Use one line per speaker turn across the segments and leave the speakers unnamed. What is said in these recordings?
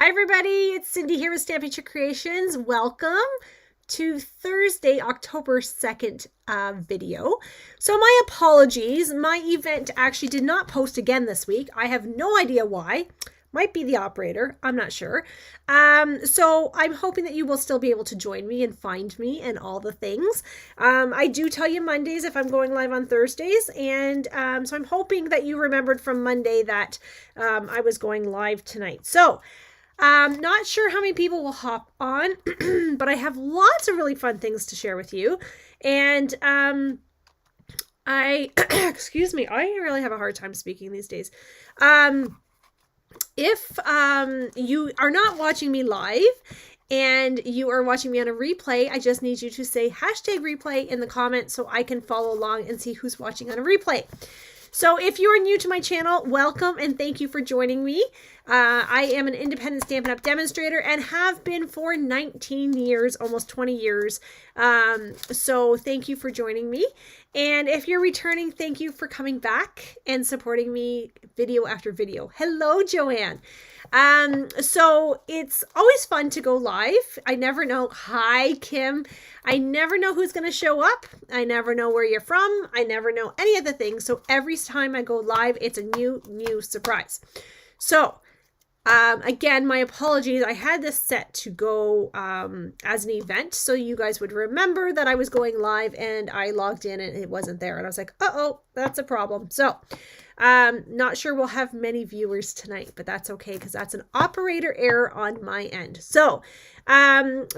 Hi everybody, it's Cindy here with Stampin' Chick Creations. Welcome to Thursday, October 2nd video. So my apologies, my event actually did not post again this week. I have no idea why. Might be the operator, I'm not sure. So I'm hoping that you will still be able to join me and find me and all the things. I do tell you Mondays if I'm going live on Thursdays, and so I'm hoping that you remembered from Monday that I was going live tonight. So not sure how many people will hop on, but I have lots of really fun things to share with you. And excuse me, I really have a hard time speaking these days. If you are not watching me live and you are watching me on a replay, I just need you to say #replay in the comments so I can follow along and see who's watching on a replay. So if you are new to my channel, welcome and thank you for joining me. I am an independent Stampin' Up! Demonstrator and have been for 19 years, almost 20 years. So thank you for joining me. And if you're returning, thank you for coming back and supporting me video after video. Hello, Joanne. So it's always fun to go live. I never know. Hi, Kim. I never know who's going to show up. I never know where you're from. I never know any of the things. So every time I go live, it's a new surprise. So again, my apologies. I had this set to go as an event so you guys would remember that I was going live, and I logged in and it wasn't there. And I was like, uh-oh, that's a problem. So not sure we'll have many viewers tonight, but that's okay because that's an operator error on my end. So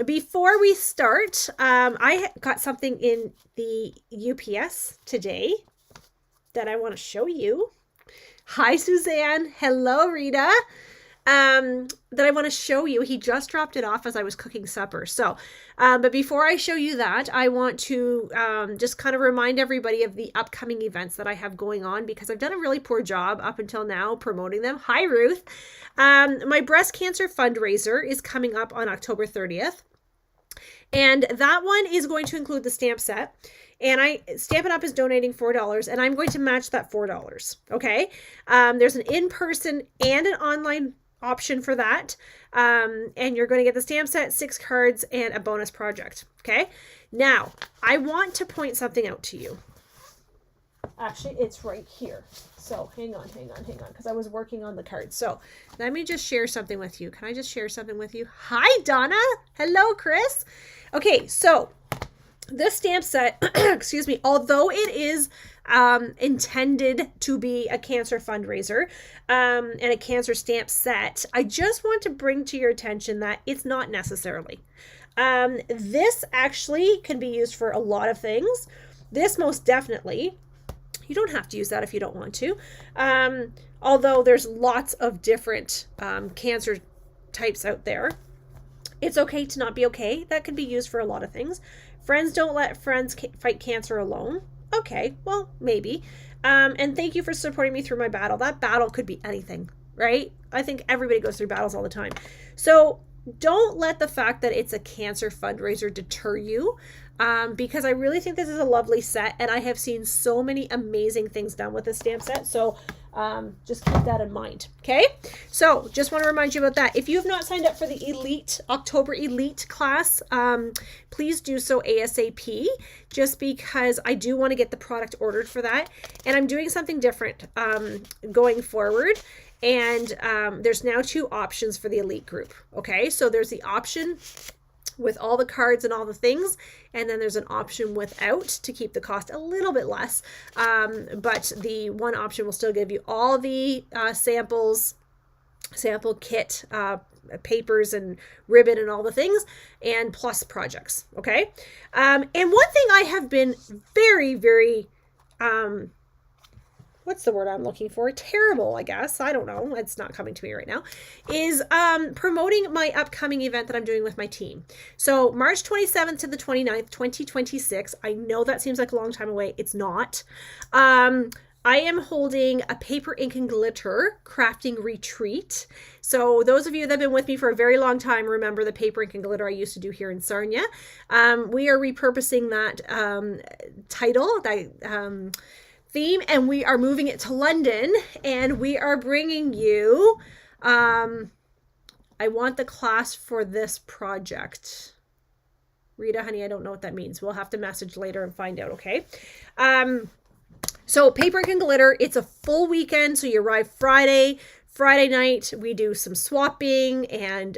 before we start, I got something in the UPS today that I want to show you. Hi, Suzanne. Hello, Rita. That I want to show you. He just dropped it off as I was cooking supper. So, but before I show you that, I want to just kind of remind everybody of the upcoming events that I have going on, because I've done a really poor job up until now promoting them. Hi, Ruth. My breast cancer fundraiser is coming up on October 30th. And that one is going to include the stamp set. And Stampin' Up! Is donating $4, and I'm going to match that $4. Okay. There's an in-person and an online option for that. And you're going to get the stamp set, 6 cards, and a bonus project. Okay. Now, I want to point something out to you. Actually, it's right here. So hang on, because I was working on the cards. So let me just share something with you. Can I just share something with you? Hi, Donna. Hello, Chris. Okay, so this stamp set, excuse me, although it is intended to be a cancer fundraiser and a cancer stamp set, I just want to bring to your attention that it's not necessarily. This actually can be used for a lot of things. This most definitely. You don't have to use that if you don't want to. Although there's lots of different cancer types out there. It's okay to not be okay. That can be used for a lot of things. Friends don't let friends fight cancer alone. Okay, well, maybe. And thank you for supporting me through my battle. That battle could be anything, right? I think everybody goes through battles all the time. So don't let the fact that it's a cancer fundraiser deter you, because I really think this is a lovely set, and I have seen so many amazing things done with this stamp set. So just keep that in mind. Okay, so just want to remind you about that. If you have not signed up for the Elite October Elite class, please do so ASAP, just because I do want to get the product ordered for that, and I'm doing something different going forward. And there's now 2 options for the Elite group. Okay, so there's the option with all the cards and all the things, and then there's an option without to keep the cost a little bit less. But the one option will still give you all the samples, sample kit, papers and ribbon and all the things, and plus projects. Okay, and one thing I have been very what's the word I'm looking for? Terrible, I guess. I don't know. It's not coming to me right now. Is promoting my upcoming event that I'm doing with my team. So March 27th to the 29th, 2026. I know that seems like a long time away. It's not. I am holding a paper, ink, and glitter crafting retreat. So those of you that have been with me for a very long time remember the paper, ink, and glitter I used to do here in Sarnia. We are repurposing that title, that theme, and we are moving it to London, and we are bringing you I want the class for this project. Rita, honey, I don't know what that means. We'll have to message later and find out, okay? So Paper Ink and Glitter, it's a full weekend. So you arrive Friday. Friday night, we do some swapping and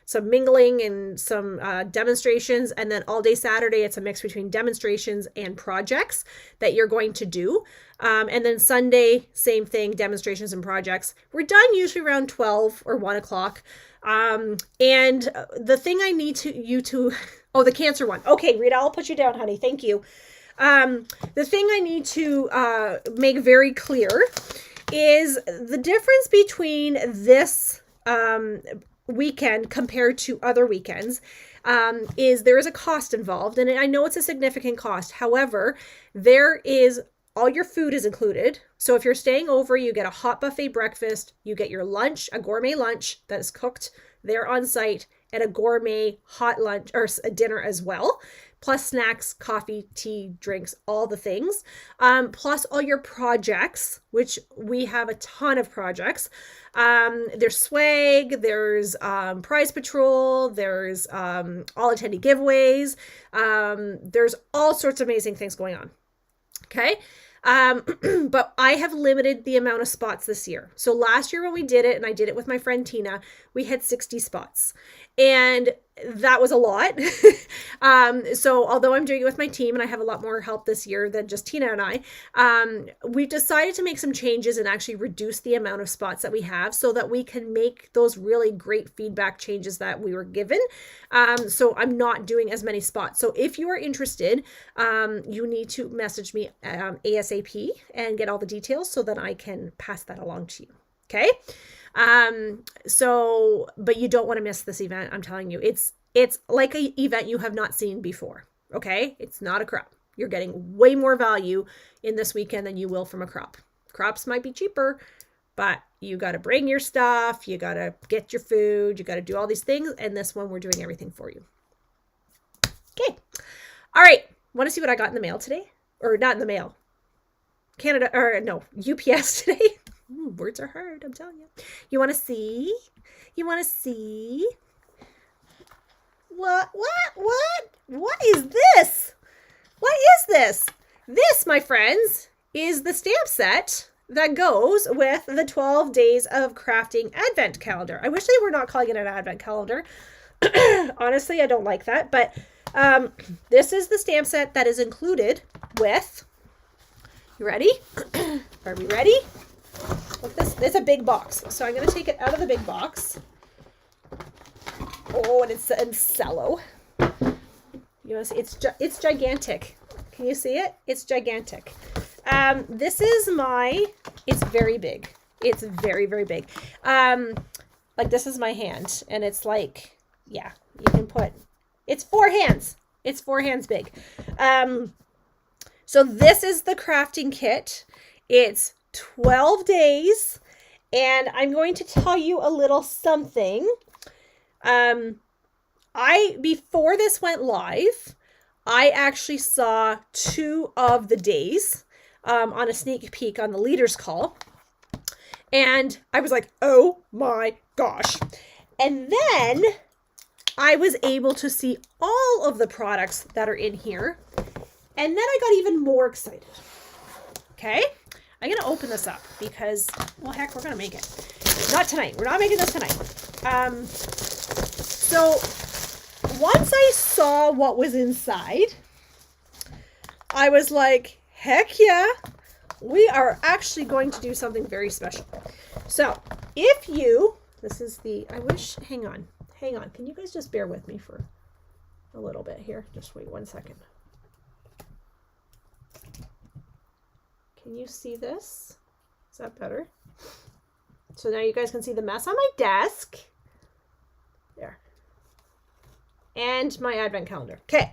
some mingling and some demonstrations. And then all day Saturday, it's a mix between demonstrations and projects that you're going to do. And then Sunday, same thing, demonstrations and projects. We're done usually around 12 or 1 o'clock. And the thing I need oh, the cancer one. Okay, Rita, I'll put you down, honey. Thank you. The thing I need to make very clear is the difference between this weekend compared to other weekends is there is a cost involved, and I know it's a significant cost. However, all your food is included. So if you're staying over, you get a hot buffet breakfast, you get your lunch, a gourmet lunch that is cooked there on site, and a gourmet hot lunch or a dinner as well, plus snacks, coffee, tea, drinks, all the things, plus all your projects, which we have a ton of projects. There's swag, there's prize patrol, there's all attendee giveaways, there's all sorts of amazing things going on. Okay. But I have limited the amount of spots this year. So last year when we did it, and I did it with my friend Tina, we had 60 spots. And that was a lot. So although I'm doing it with my team and I have a lot more help this year than just Tina and I, we've decided to make some changes and actually reduce the amount of spots that we have so that we can make those really great feedback changes that we were given. So I'm not doing as many spots. So if you are interested, you need to message me ASAP and get all the details so that I can pass that along to you. Okay. But you don't want to miss this event. I'm telling you, it's like an event you have not seen before. Okay. It's not a crop. You're getting way more value in this weekend than you will from a crop. Crops might be cheaper, but you got to bring your stuff. You got to get your food. You got to do all these things. And this one, we're doing everything for you. Okay. All right. Want to see what I got in the mail today? Or not in the mail. UPS today. Words are hard, I'm telling you. You want to see? You want to see? What is this? What is this? This, my friends, is the stamp set that goes with the 12 Days of Crafting Advent Calendar. I wish they were not calling it an Advent Calendar. Honestly, I don't like that. But this is the stamp set that is included with... You ready? Are we ready? Look, this is a big box. So I'm going to take it out of the big box. Oh, and it's in cello. You know, it's gigantic. Can you see it? It's gigantic. This is it's very big. It's very, very big. Like this is my hand, and it's like, yeah, you can it's 4 hands. It's 4 hands big. So this is the crafting kit. It's 12 days, and I'm going to tell you a little something. Before this went live, I actually saw 2 of the days on a sneak peek on the leaders call, and I was like, oh my gosh. And then I was able to see all of the products that are in here, and then I got even more excited. Okay. I'm going to open this up because, well, heck, we're going to make it. Not tonight. We're not making this tonight. So once I saw what was inside, I was like, heck yeah, we are actually going to do something very special. So hang on. Can you guys just bear with me for a little bit here? Just wait 1 second. Can you see this? Is that better? So now you guys can see the mess on my desk. There. And my advent calendar. Okay.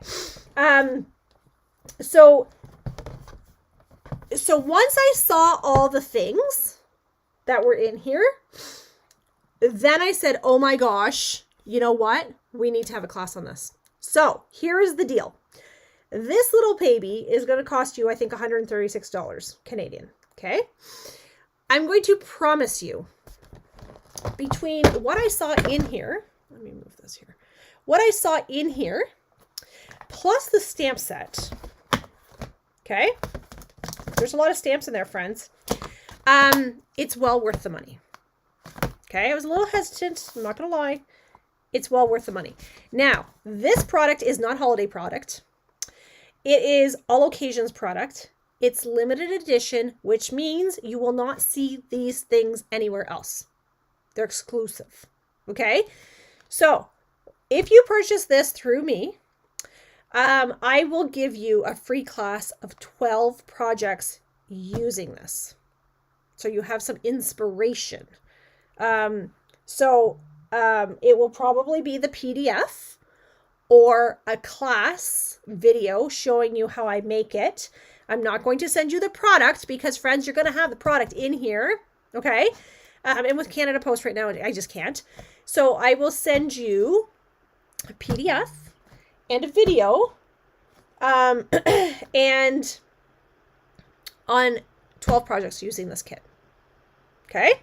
So once I saw all the things that were in here, then I said, oh my gosh, you know what? We need to have a class on this. So here is the deal. This little baby is going to cost you, I think, $136 Canadian. Okay. I'm going to promise you between what I saw in here, let me move this here, what I saw in here, plus the stamp set, okay? There's a lot of stamps in there, friends. It's well worth the money. Okay, I was a little hesitant, I'm not gonna lie. It's well worth the money. Now, this product is not holiday product. It is all occasions product. It's limited edition, which means you will not see these things anywhere else. They're exclusive. Okay, so if you purchase this through me, I will give you a free class of 12 projects using this. So you have some inspiration. It will probably be the PDF or a class video showing you how I make it. I'm not going to send you the product because, friends, you're going to have the product in here. Okay. And with Canada Post right now, I just can't. So I will send you a PDF and a video and on 12 projects using this kit. Okay?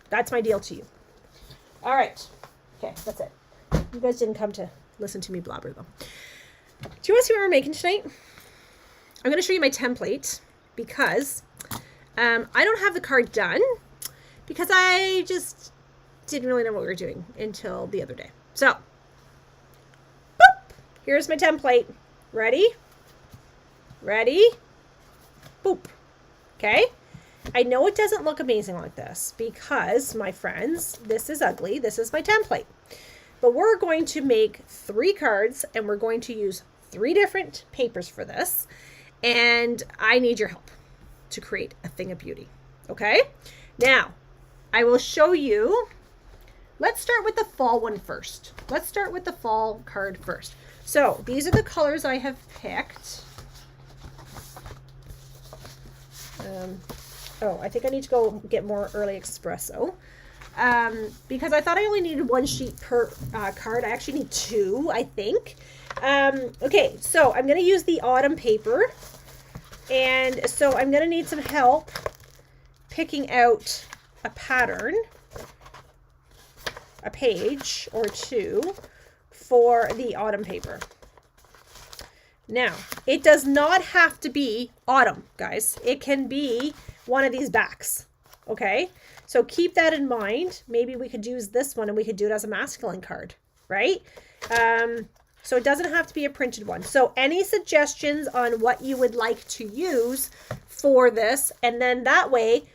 That's my deal to you. All right. Okay, that's it. You guys didn't come to listen to me blabber, though. Do you want to see what we're making tonight? I'm going to show you my template because I don't have the card done because I just didn't really know what we were doing until the other day. So, boop, here's my template. Ready? Ready? Boop. Okay? I know it doesn't look amazing like this because, my friends, this is ugly. This is my template. But we're going to make 3 cards and we're going to use 3 different papers for this. And I need your help to create a thing of beauty. Okay? Now, I will show you. Let's start with the fall one first. Let's start with the fall card first. So these are the colors I have picked. I think I need to go get more early espresso because I thought I only needed 1 sheet per card. I actually need 2, I think. Okay, so I'm going to use the autumn paper. And so I'm going to need some help picking out a pattern, a page or 2 for the autumn paper. Now, it does not have to be autumn, guys. It can be one of these backs, okay? So keep that in mind. Maybe we could use this one and we could do it as a masculine card, right? So it doesn't have to be a printed one. So any suggestions on what you would like to use for this, and then that way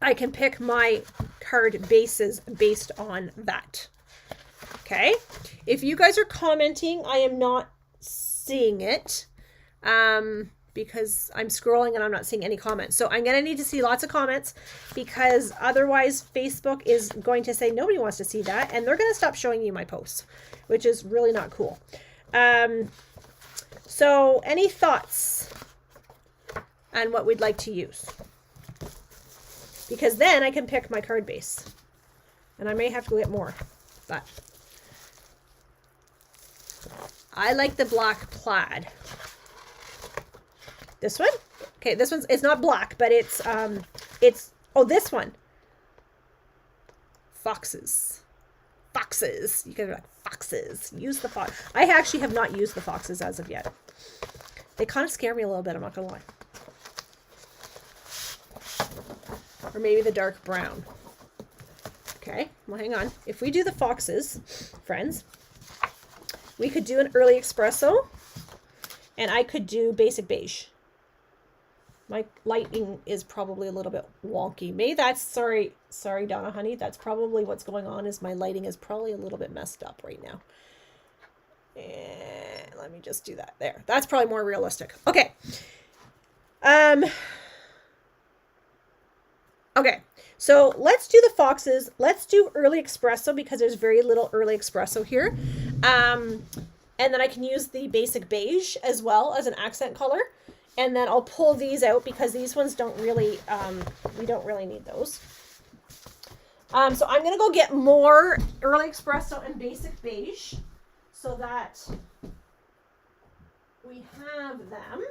I can pick my card bases based on that. Okay? If you guys are commenting, I am not seeing it because I'm scrolling and I'm not seeing any comments. So I'm going to need to see lots of comments because otherwise Facebook is going to say nobody wants to see that and they're going to stop showing you my posts, which is really not cool. So any thoughts on what we'd like to use? Because then I can pick my card base. And I may have to go get more. But I like the black plaid. This one? Okay, this one's, it's not black, but it's, oh, this one. Foxes. Foxes. You can be like, foxes. Use the fox. I actually have not used the foxes as of yet. They kind of scare me a little bit, I'm not going to lie. Or maybe the dark brown. Okay, well, hang on. If we do the foxes, friends, we could do an early espresso, and I could do basic beige. My lighting is probably a little bit wonky. Maybe that's, sorry, Donna, honey. That's probably what's going on is my lighting is probably a little bit messed up right now. And let me just do that there. That's probably more realistic. Okay. Okay, so let's do the foxes. Let's do early espresso because there's very little early espresso here. And then I can use the basic beige as well as an accent color. And then I'll pull these out because these ones don't really, we don't really need those. So I'm going to go get more early espresso and basic beige so that we have them.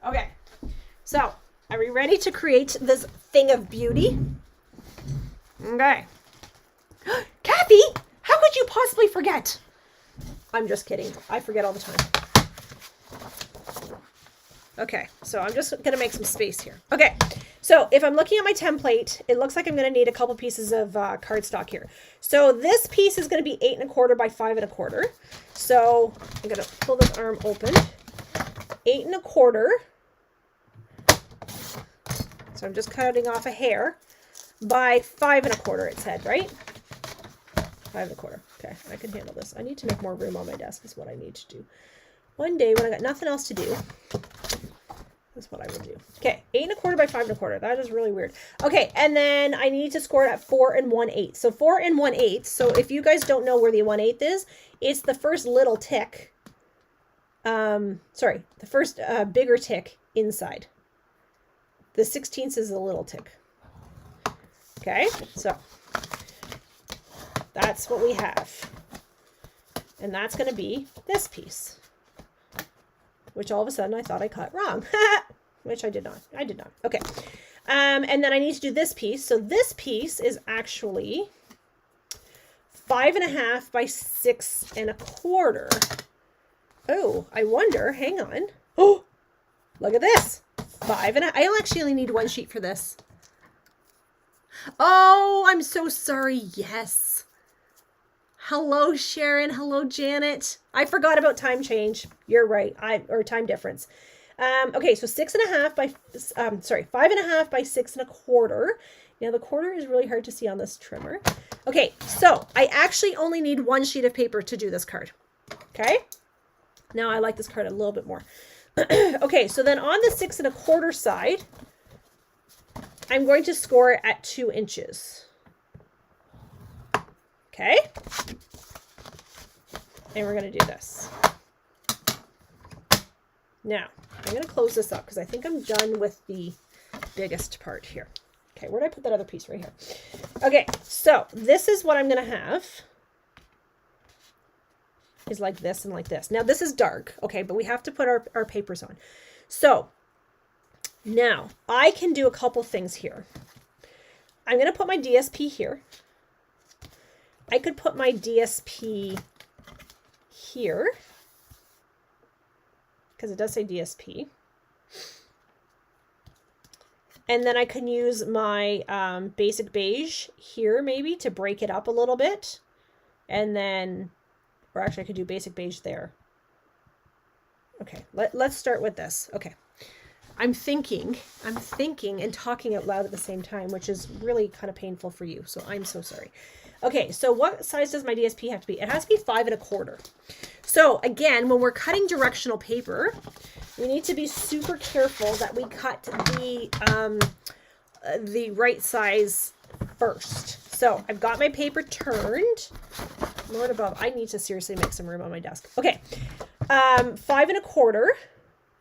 Okay, so Are we ready to create this thing of beauty? Okay. Kathy, how could you possibly forget? I'm just kidding. I forget all the time. Okay, so I'm just going to make some space here. Okay, so if I'm looking at my template, it looks like I'm going to need a couple pieces of cardstock here. So this piece is going to be 8 1/4 by 5 1/4. So I'm going to pull this arm open. 8 1/4. So I'm just cutting off a hair by 5 1/4, it said, right? 5 1/4. Okay, I can handle this. I need to make more room on my desk is what I need to do. One day when I got nothing else to do, that's what I will do. Okay, 8 1/4 by 5 1/4. That is really weird. Okay, and then I need to score it at 4 1/8. So 4 1/8. So if you guys don't know where the 1/8 is, it's the first little tick. Sorry, the first bigger tick inside. The 16th is a little tick. Okay, so that's what we have. And that's going to be this piece. Which all of a sudden I thought I cut wrong. Which I did not. I did not. Okay. And then I need to do this piece. So this piece is actually 5 1/2 by 6 1/4. Oh, I wonder. Hang on. Oh, look at this. 5 1/2. I actually only need one sheet for this. Oh, I'm so sorry. Yes. Hello, Sharon. Hello, Janet. I forgot about time change. You're right. Or time difference. Okay, so 6 1/2 by, 5 1/2 by 6 1/4. Now the quarter is really hard to see on this trimmer. Okay, so I actually only need one sheet of paper to do this card. Okay. Now I like this card a little bit more. Okay, so then on the 6 1/4 side, I'm going to score it at 2 inches. Okay. And we're going to do this. Now, I'm going to close this up because I think I'm done with the biggest part here. Okay, where did I put that other piece? Right here. Okay, so this is what I'm going to have. Is like this and like this. Now, this is dark, okay, but we have to put our papers on. So, now, I can do a couple things here. I'm going to put my DSP here. I could put my DSP here, because it does say DSP. And then I can use my basic beige here, maybe, to break it up a little bit. And then, or actually I could do basic beige there. Okay, let's start with this. Okay. I'm thinking and talking out loud at the same time, which is really kind of painful for you. So I'm so sorry. Okay, so what size does my DSP have to be? It has to be 5 1/4. So again, when we're cutting directional paper, we need to be super careful that we cut the right size first. So I've got my paper turned. Lord above, I need to seriously make some room on my desk. Okay, 5 1/4.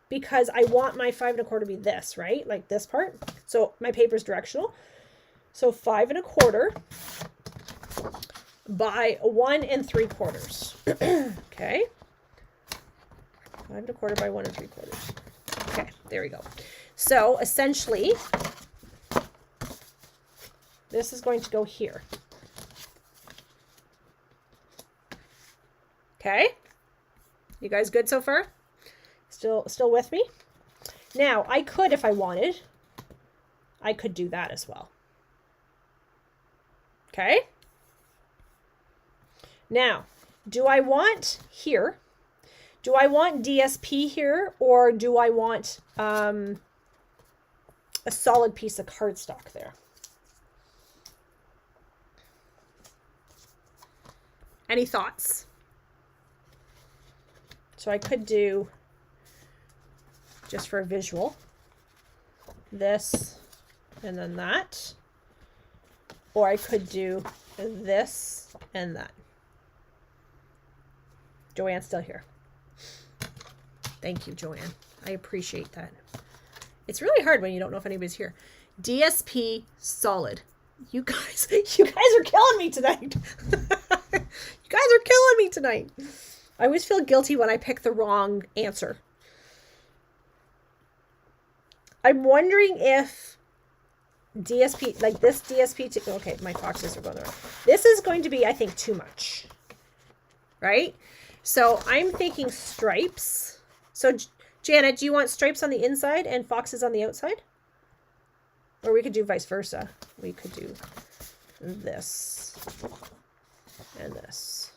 Because I want my 5 1/4 to be this, right? Like this part. So my paper's directional. So 5 1/4 by 1 3/4. Okay. 5 1/4 by 1 3/4. Okay, there we go. So essentially, this is going to go here. Okay. You guys good so far? Still with me? Now, I could, if I wanted, I could do that as well. Okay? Now, do I want here, do I want DSP here, or do I want a solid piece of cardstock there? Any thoughts? So I could do, just for a visual, this and then that. Or I could do this and that. Joanne's still here. Thank you, Joanne. I appreciate that. It's really hard when you don't know if anybody's here. DSP solid. You guys are killing me tonight. You guys are killing me tonight. I always feel guilty when I pick the wrong answer. I'm wondering if DSP, like this DSP, okay, my foxes are going around. This is going to be, I think, too much, right? So I'm thinking stripes. So Janet, do you want stripes on the inside and foxes on the outside? Or we could do vice versa. We could do this and this.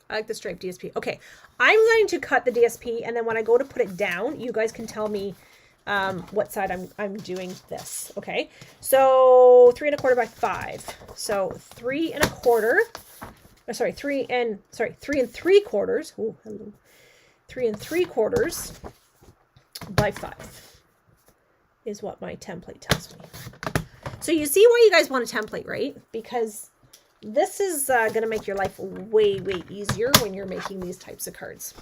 I like the striped DSP. Okay, I'm going to cut the DSP, and then when I go to put it down, you guys can tell me what side I'm doing this. Okay, so 3 1/4 by 5. So 3 1/4. Sorry, 3 3/3. Oh, hello. 3 3/4 by 5 is what my template tells me. So you see why you guys want a template, right? Because this is going to make your life way, way easier when you're making these types of cards.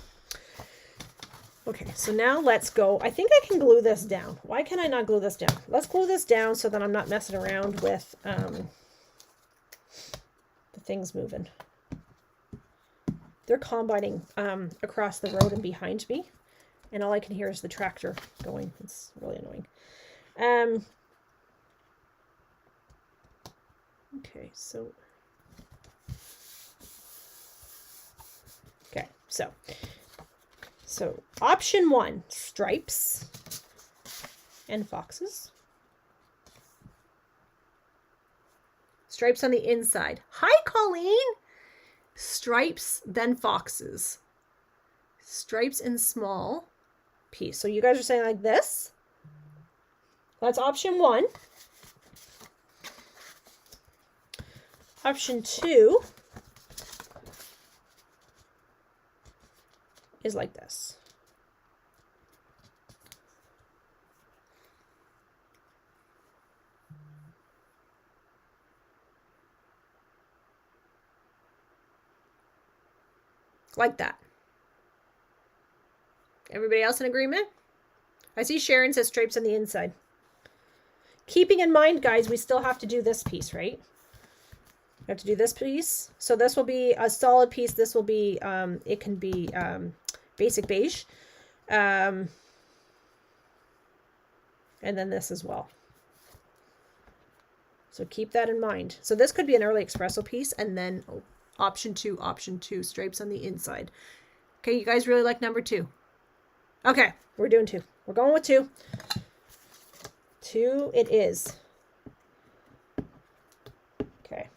Okay, so now let's go. I think I can glue this down. Why can I not glue this down? Let's glue this down so that I'm not messing around with the things moving. They're combining across the road and behind me, and all I can hear is the tractor going. It's really annoying. Okay, so So option 1, stripes and foxes. Stripes on the inside. Hi, Colleen. Stripes, then foxes. Stripes in small piece. So you guys are saying like this. That's option 1. Option 2 is like this. Like that. Everybody else in agreement? I see Sharon says stripes on the inside. Keeping in mind, guys, we still have to do this piece, right? We have to do this piece. So this will be a solid piece. This will be, it can be basic beige. And then this as well. So keep that in mind. So this could be an early espresso piece, and then option 2, stripes on the inside. Okay, you guys really like number 2. Okay, we're doing 2. We're going with 2. 2 it is. Okay.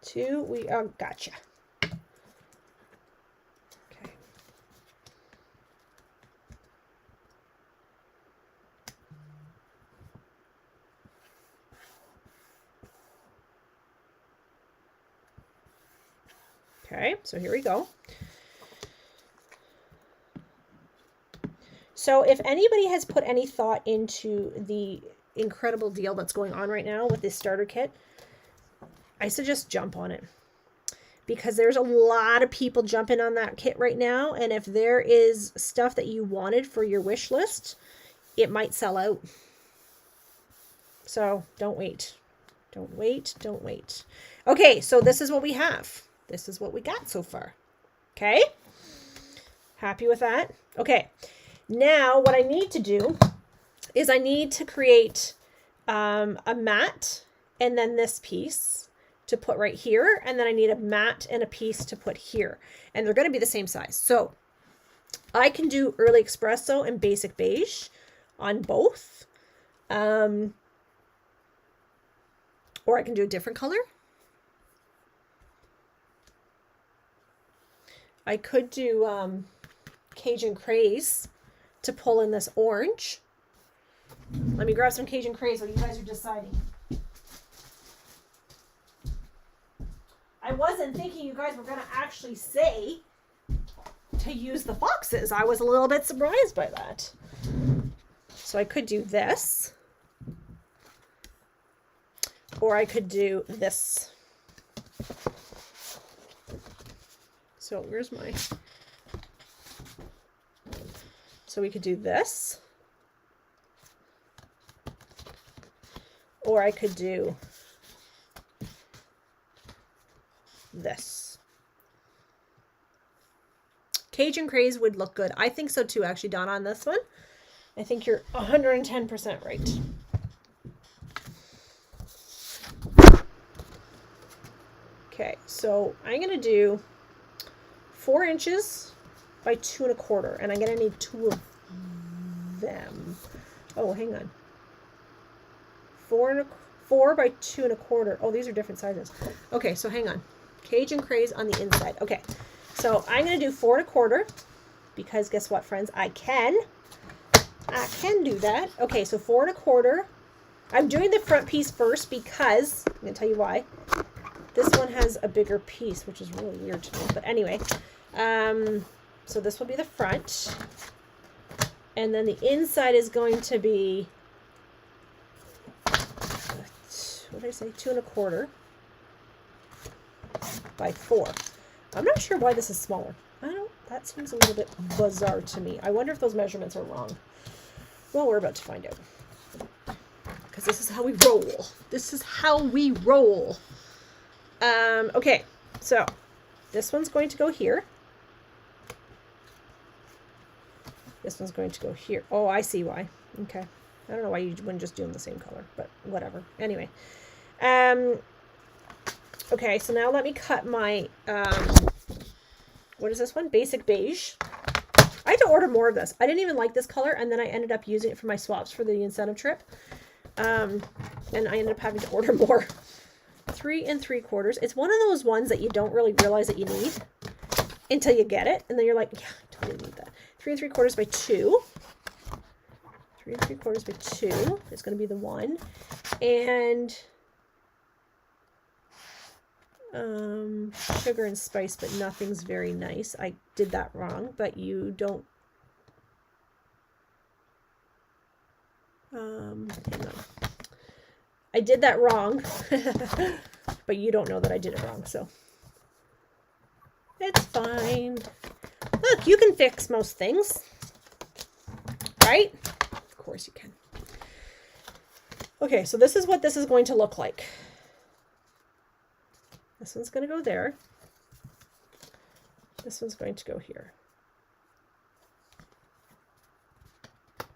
2 we are, gotcha. Okay. Okay, so here we go. So if anybody has put any thought into the incredible deal that's going on right now with this starter kit, I suggest jump on it, because there's a lot of people jumping on that kit right now. And if there is stuff that you wanted for your wish list, it might sell out. So don't wait. Don't wait. Don't wait. Okay, so this is what we have. This is what we got so far. Okay? Happy with that? Okay. Now what I need to do is I need to create a mat and then this piece to put right here. And then I need a mat and a piece to put here. And they're going to be the same size. So I can do early espresso and basic beige on both. Or I can do a different color. I could do Cajun Craze to pull in this orange. Let me grab some Cajun Craze while you guys are deciding. I wasn't thinking you guys were going to actually say to use the foxes. I was a little bit surprised by that. So I could do this. Or I could do this. So where's my... So we could do this. Or I could do this. Cajun Craze would look good. I think so too, actually, Donna, on this one. I think you're 110% right. Okay, so I'm going to do 4 inches by 2 1/4, and I'm going to need 2 of them. Oh, hang on. 4 by 2 1/4. Oh, these are different sizes. Okay, so hang on. Cajun Craze on the inside. Okay, so I'm going to do 4 1/4 because guess what, friends? I can do that. Okay, so 4 1/4. I'm doing the front piece first because I'm going to tell you why. This one has a bigger piece, which is really weird to me. But anyway, so this will be the front. And then the inside is going to be, what did I say? 2 1/4 by 4. I'm not sure why this is smaller. That seems a little bit bizarre to me. I wonder if those measurements are wrong. Well, we're about to find out. Because this is how we roll. This is how we roll. Okay, so this one's going to go here. This one's going to go here. Oh, I see why. Okay. I don't know why you wouldn't just do them the same color, but whatever. Anyway. Okay, so now let me cut my, what is this one? Basic Beige. I had to order more of this. I didn't even like this color, and then I ended up using it for my swaps for the incentive trip. And I ended up having to order more. 3 3/4. It's one of those ones that you don't really realize that you need until you get it, and then you're like, yeah, I totally need that. 3 3/4 by 2. 3 3/4 by 2 is going to be the one, and sugar and spice, but nothing's very nice. I did that wrong, but you don't. Hang on. I did that wrong, but you don't know that I did it wrong, so it's fine. Look, you can fix most things, right? Of course you can. Okay, so this is what this is going to look like. This one's going to go there. This one's going to go here.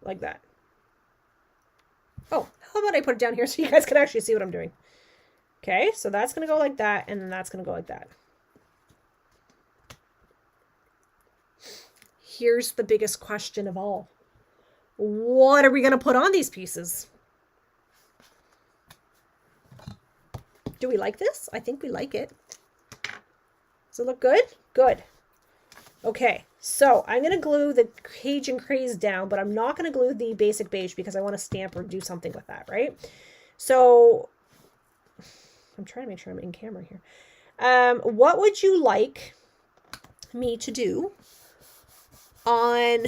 Like that. Oh, how about I put it down here so you guys can actually see what I'm doing. Okay, so that's going to go like that, and then that's going to go like that. Here's the biggest question of all. What are we going to put on these pieces? Do we like this? I think we like it. Does it look good? Good. Okay, so I'm going to glue the Cajun Craze down, but I'm not going to glue the Basic Beige because I want to stamp or do something with that, right? So I'm trying to make sure I'm in camera here. What would you like me to do on...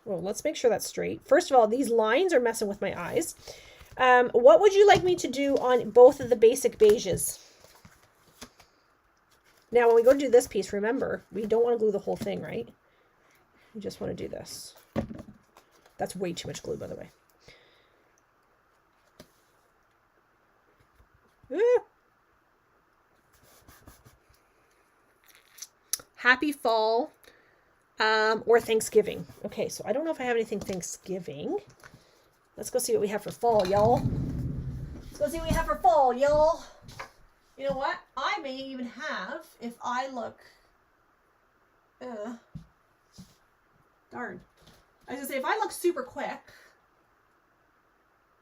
Well, let's make sure that's straight. First of all, these lines are messing with my eyes. What would you like me to do on both of the Basic Beiges? Now, when we go to do this piece, remember, we don't want to glue the whole thing, right? We just want to do this. That's way too much glue, by the way. Happy fall or Thanksgiving. Okay, so I don't know if I have anything Thanksgiving. Let's go see what we have for fall, y'all. Let's go see what we have for fall, y'all. You know what? I may even have, if I look, darn. I was gonna say, if I look super quick,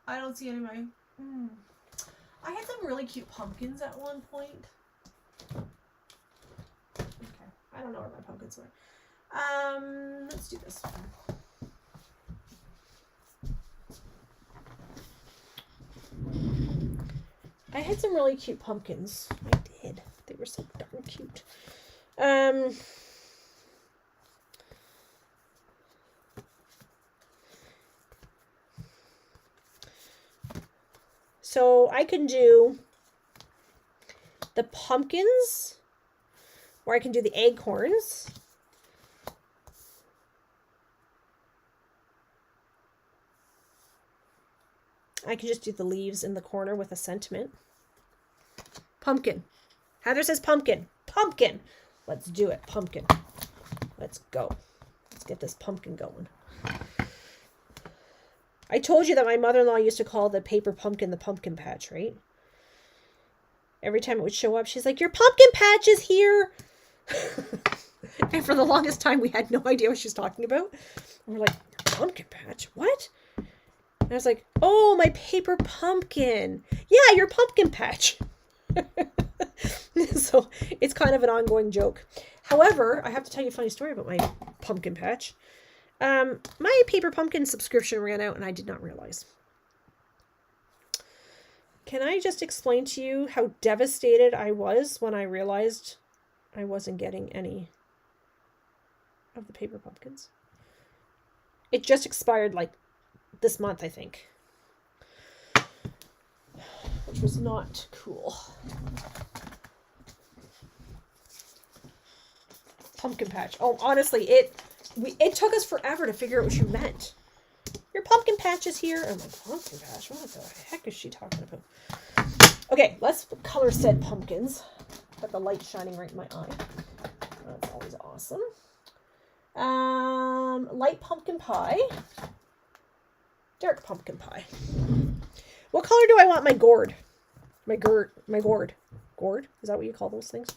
I don't see any of my, I had some really cute pumpkins at one point. Okay, I don't know where my pumpkins were. Let's do this one. I had some really cute pumpkins. I did. They were so darn cute. So I can do the pumpkins, or I can do the acorns. I can just do the leaves in the corner with a sentiment. Pumpkin. Heather says pumpkin. Pumpkin. Let's do it. Pumpkin. Let's go. Let's get this pumpkin going. I told you that my mother-in-law used to call the paper pumpkin the pumpkin patch, right? Every time it would show up, she's like, your pumpkin patch is here. And for the longest time, we had no idea what she was talking about. And we're like, pumpkin patch? What? And I was like, oh, my paper pumpkin. Yeah, your pumpkin patch. So it's kind of an ongoing joke. However, I have to tell you a funny story about my pumpkin patch. My paper pumpkin subscription ran out and I did not realize. Can I just explain to you how devastated I was when I realized I wasn't getting any of the paper pumpkins? It just expired like this month, I think. Which was not cool. Pumpkin patch. Oh, honestly, it took us forever to figure out what she meant. Your pumpkin patch is here. I'm like, pumpkin patch? What the heck is she talking about? Okay, let's color set pumpkins. Got the light shining right in my eye. That's always awesome. Light pumpkin pie. Dark pumpkin pie. What color do I want my gourd? My gourd. Gourd? Is that what you call those things?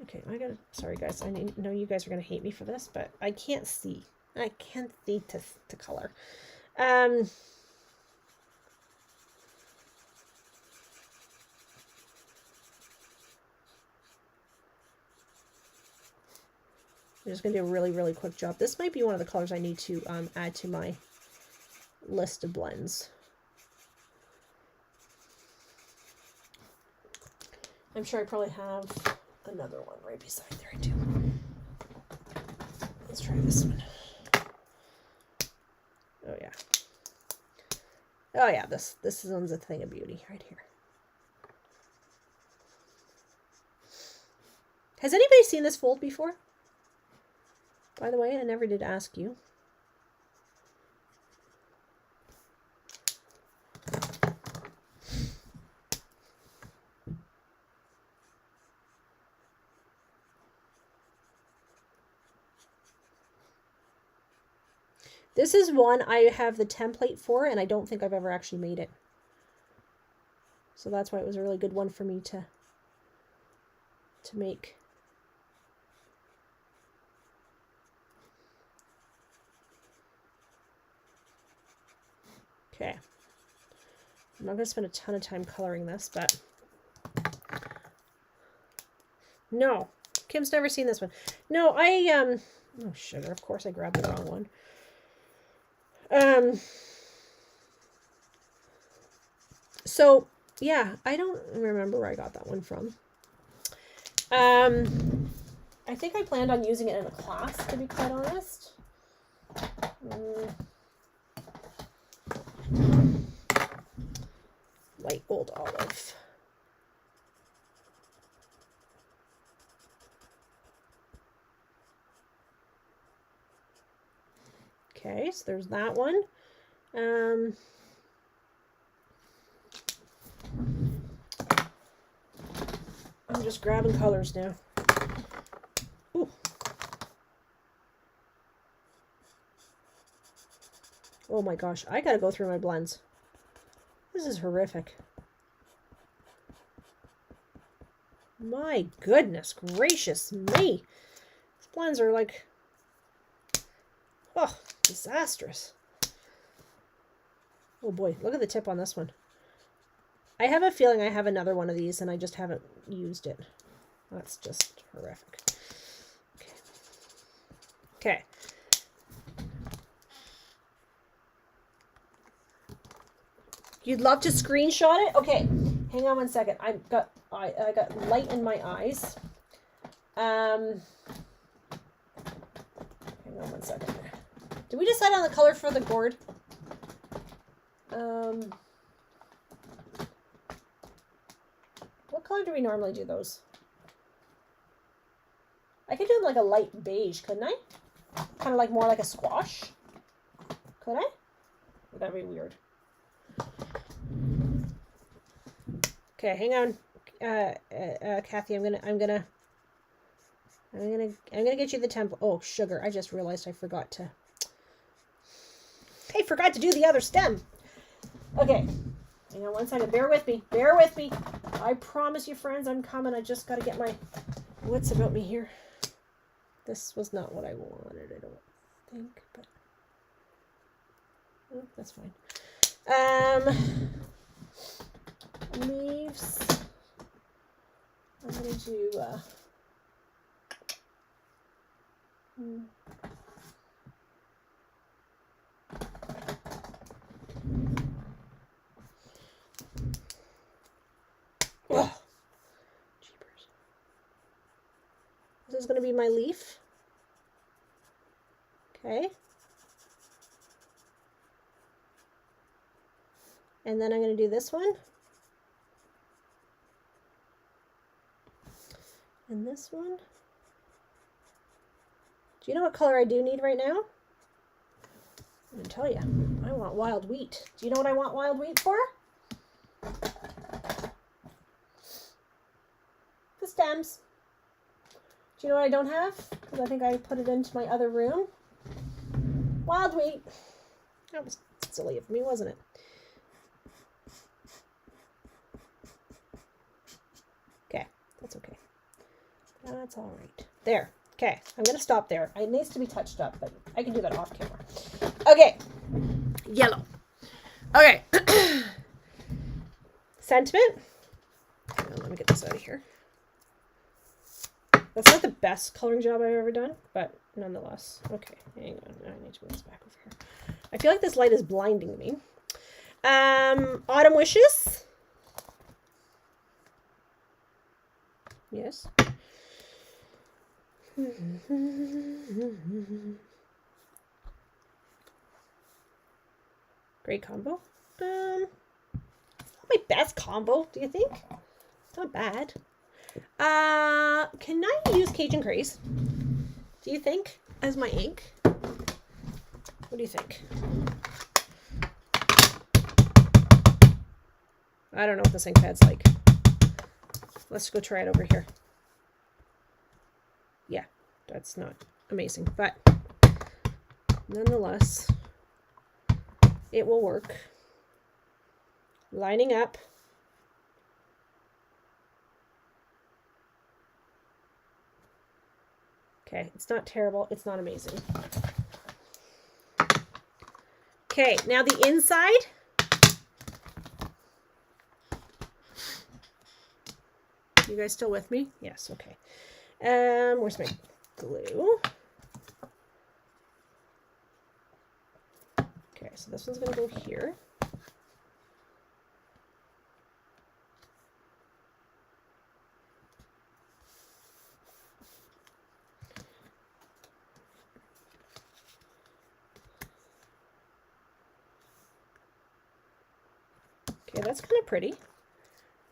Okay, sorry guys, I know you guys are gonna hate me for this, but I can't see. I can't see to color. I'm just gonna do a really, really quick job. This might be one of the colors I need to add to my list of blends. I'm sure I probably have another one right beside there. I do. Let's try this one. Oh yeah. Oh yeah, this one's a thing of beauty right here. Has anybody seen this fold before? By the way, I never did ask you. This is one I have the template for, and I don't think I've ever actually made it. So that's why it was a really good one for me to make. Okay. I'm not going to spend a ton of time coloring this, but... No. Kim's never seen this one. No, oh, sugar. Of course I grabbed the wrong one. So yeah, I don't remember where I got that one from. I think I planned on using it in a class, to be quite honest. Light gold olive. Okay, so there's that one. I'm just grabbing colors now. Ooh. Oh my gosh, I gotta go through my blends. This is horrific. My goodness gracious me. These blends are like, oh, disastrous. Oh boy, look at the tip on this one. I have a feeling I have another one of these and I just haven't used it. That's just horrific. Okay. Okay. You'd love to screenshot it? Okay. Hang on one second. I got light in my eyes. Hang on one second. Did we decide on the color for the gourd? What color do we normally do those? I could do like a light beige, couldn't I? Kind of like more like a squash. Could I? Would that be weird? Okay, hang on, Kathy. I'm gonna I'm gonna get you the template. Oh, sugar! I just realized I forgot to do the other stem. Okay, hang on one second. Bear with me. Bear with me. I promise you, friends, I'm coming. I just got to get my wits about me here. This was not what I wanted, I don't think, but oh, that's fine. Leaves. I'm gonna do oh, jeepers. This is gonna be my leaf. Okay. And then I'm gonna do this one. And this one. Do you know what color I do need right now? I'm going to tell you. I want wild wheat. Do you know what I want wild wheat for? The stems. Do you know what I don't have? Because I think I put it into my other room. Wild wheat. That was silly of me, wasn't it? Okay, that's okay. That's all right. There. Okay, I'm going to stop there. It needs to be touched up, but I can do that off camera. Okay. Yellow. Okay. Sentiment. Let me get this out of here. That's not the best coloring job I've ever done, but nonetheless. Okay, hang on. I need to move this back over here. I feel like this light is blinding me. Autumn Wishes. Yes. Great combo. It's not my best combo, do you think? It's not bad. Can I use Cajun Craze? Do you think? As my ink? What do you think? I don't know what this ink pad's like. Let's go try it over here. Yeah, that's not amazing, but nonetheless, it will work. Lining up. Okay, it's not terrible. It's not amazing. Okay, now the inside. You guys still with me? Yes, okay. Where's my glue? Okay, so this one's going to go here. Okay, that's kind of pretty. I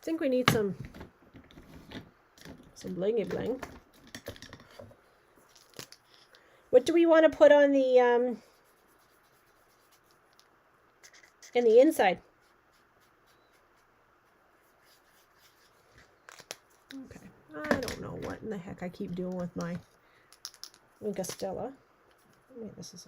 think we need some blingy bling. What do we want to put on the in the inside? Okay, I don't know what in the heck I keep doing with my Inca Stella. Wait, this is.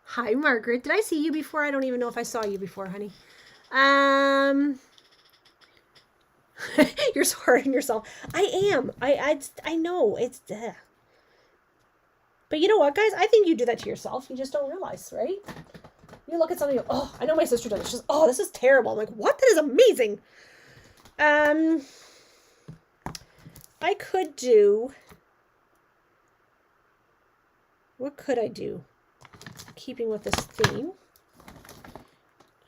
Hi, Margaret. Did I see you before? I don't even know if I saw you before, honey. You're so hard on yourself. I am. I know. It's... But you know what, guys? I think you do that to yourself. You just don't realize, right? You look at something and go, oh, I know my sister does it. She's, oh, this is terrible. I'm like, what? That is amazing. I could do... What could I do? Keeping with this theme.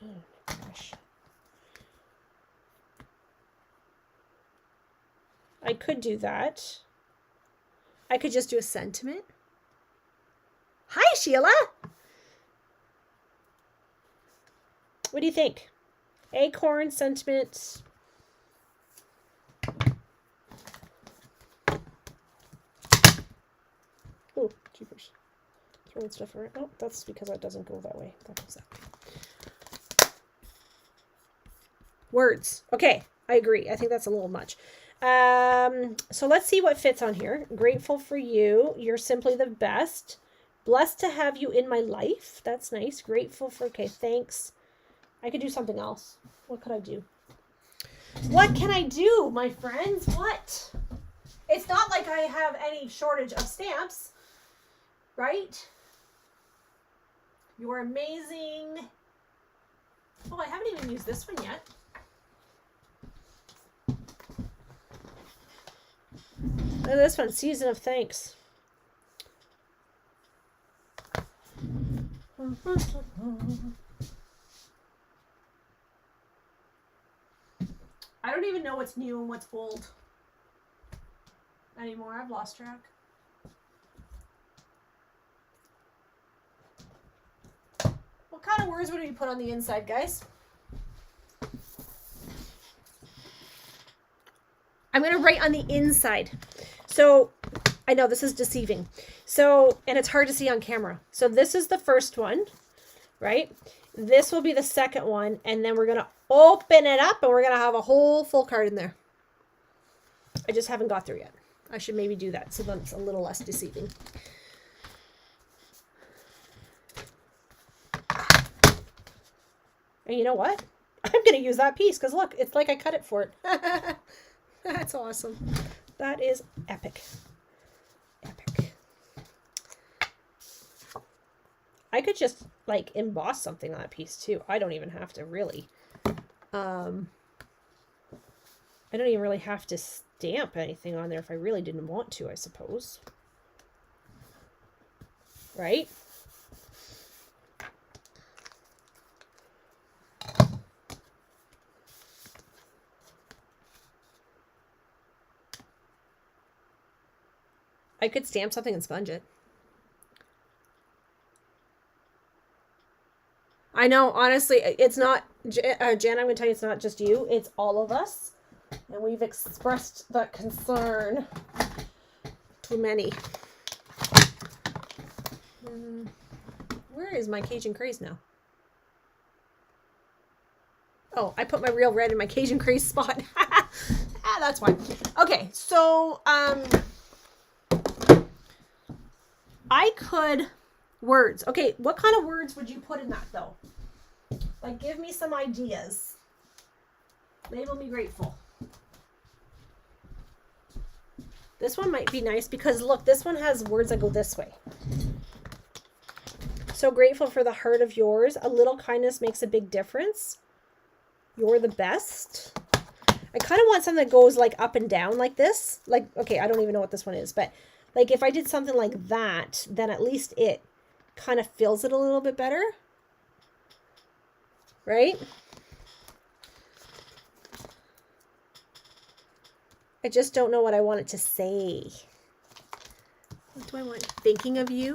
Oh my gosh. I could do that. I could just do a sentiment. Hi, Sheila. What do you think? Acorn, sentiment. Oh, jeepers. Throwing stuff around. Oh, that's because that doesn't go that way. That goes that way. Words. Okay, I agree. I think that's a little much. So let's see what fits on here. Grateful for you. You're simply the best. Blessed to have you in my life. That's nice. Grateful for, okay, thanks. I could do something else. What could I do? What can I do, my friends? What? It's not like I have any shortage of stamps, right? You're amazing. Oh, I haven't even used this one yet. Look at this one, Season of Thanks. I don't even know what's new and what's old anymore. I've lost track. What kind of words would we put on the inside, guys? I'm going to write on the inside. So I know this is deceiving. So, and it's hard to see on camera. So this is the first one, right? This will be the second one. And then we're going to open it up and we're going to have a whole full card in there. I just haven't got there yet. I should maybe do that so then it's a little less deceiving. And you know what? I'm going to use that piece because look, it's like I cut it for it. That's awesome. That is epic. Epic. I could just like emboss something on that piece too. I don't even have to really. I don't even really have to stamp anything on there if I really didn't want to, I suppose. Right? I could stamp something and sponge it. I know, honestly, it's not, Jen, I'm going to tell you, it's not just you. It's all of us. And we've expressed that concern to many. Where is my Cajun Craze now? Oh, I put my real red in my Cajun Craze spot. That's why. Okay, so, I could, words. Okay, what kind of words would you put in that though? Like, give me some ideas. Label me grateful. This one might be nice because look, this one has words that go this way. So grateful for the heart of yours. A little kindness makes a big difference. You're the best. I kind of want something that goes like up and down like this. Like, okay, I don't even know what this one is, but like if I did something like that, then at least it kind of fills it a little bit better. Right? I just don't know what I want it to say. What do I want? Thinking of you?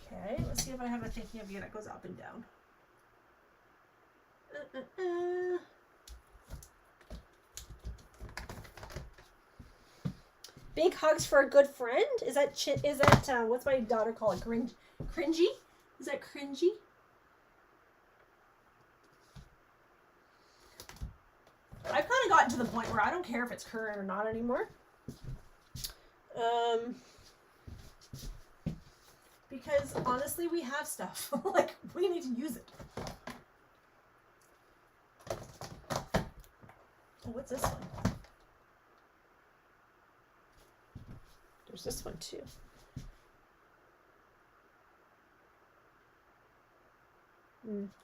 Okay, let's see if I have a thinking of you that goes up and down. Big hugs for a good friend? Is that what's my daughter call it? Cringy? Is that cringy? I've kind of gotten to the point where I don't care if it's current or not anymore. Because honestly, we have stuff. Like, we need to use it. Oh, what's this one? There's this one too.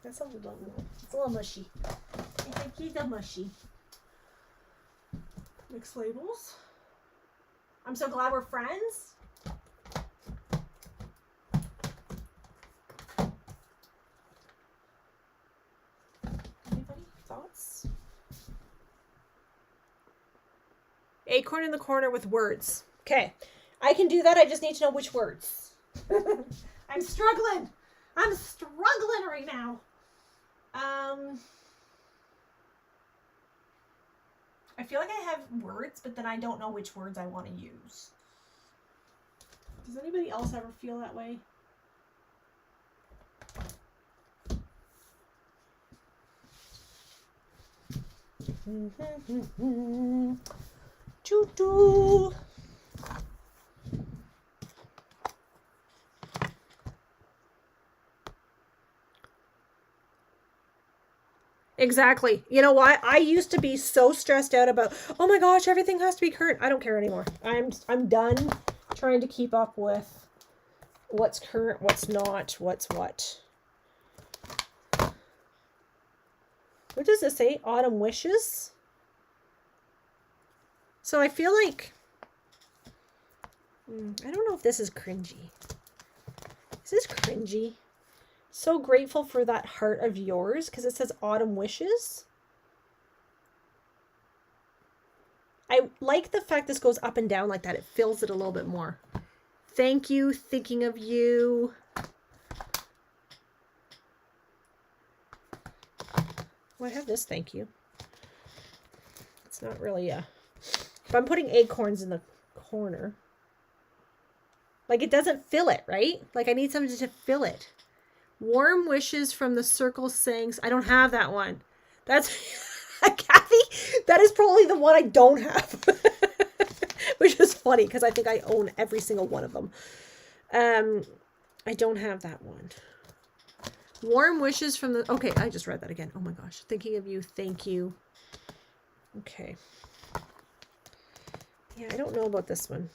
That's a little, it's a little mushy. I think he's a mushy. Mixed labels. I'm so glad we're friends. Anybody? Thoughts? Acorn in the corner with words. Okay. I can do that. I just need to know which words. I'm struggling. I'm struggling right now. I feel like I have words, but then I don't know which words I want to use. Does anybody else ever feel that way? Choo-choo. Exactly. You know what? I used to be so stressed out about, oh my gosh, everything has to be current. I don't care anymore. I'm done trying to keep up with what's current, what's not, what's what. What does it say? Autumn wishes? So I feel like, I don't know if this is cringy. Is this cringy? So grateful for that heart of yours because it says autumn wishes. I like the fact this goes up and down like that. It fills it a little bit more. Thank you. Thinking of you. Well, I have this thank you. It's not really a... If I'm putting acorns in the corner, like it doesn't fill it, right? Like I need something to fill it. Warm wishes from the circle sayings. I don't have that one. That's Kathy. That is probably the one I don't have, which is funny because I think I own every single one of them. I don't have that one. Warm wishes from the... Okay, I just read that again. Oh my gosh. Thinking of you. Thank you. Okay. Yeah, I don't know about this one.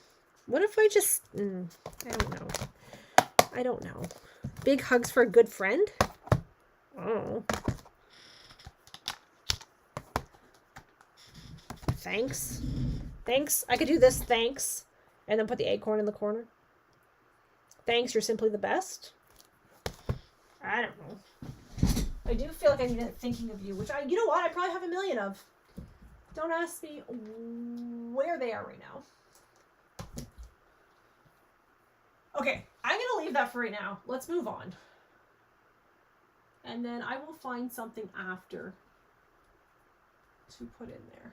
What if I just... I don't know. I don't know. Big hugs for a good friend? Oh. Thanks. Thanks. I could do this. Thanks. And then put the acorn in the corner. Thanks. You're simply the best. I don't know. I do feel like I need thinking of you, which you know what? I probably have a million of. Don't ask me where they are right now. Okay, I'm going to leave that for right now. Let's move on. And then I will find something after to put in there.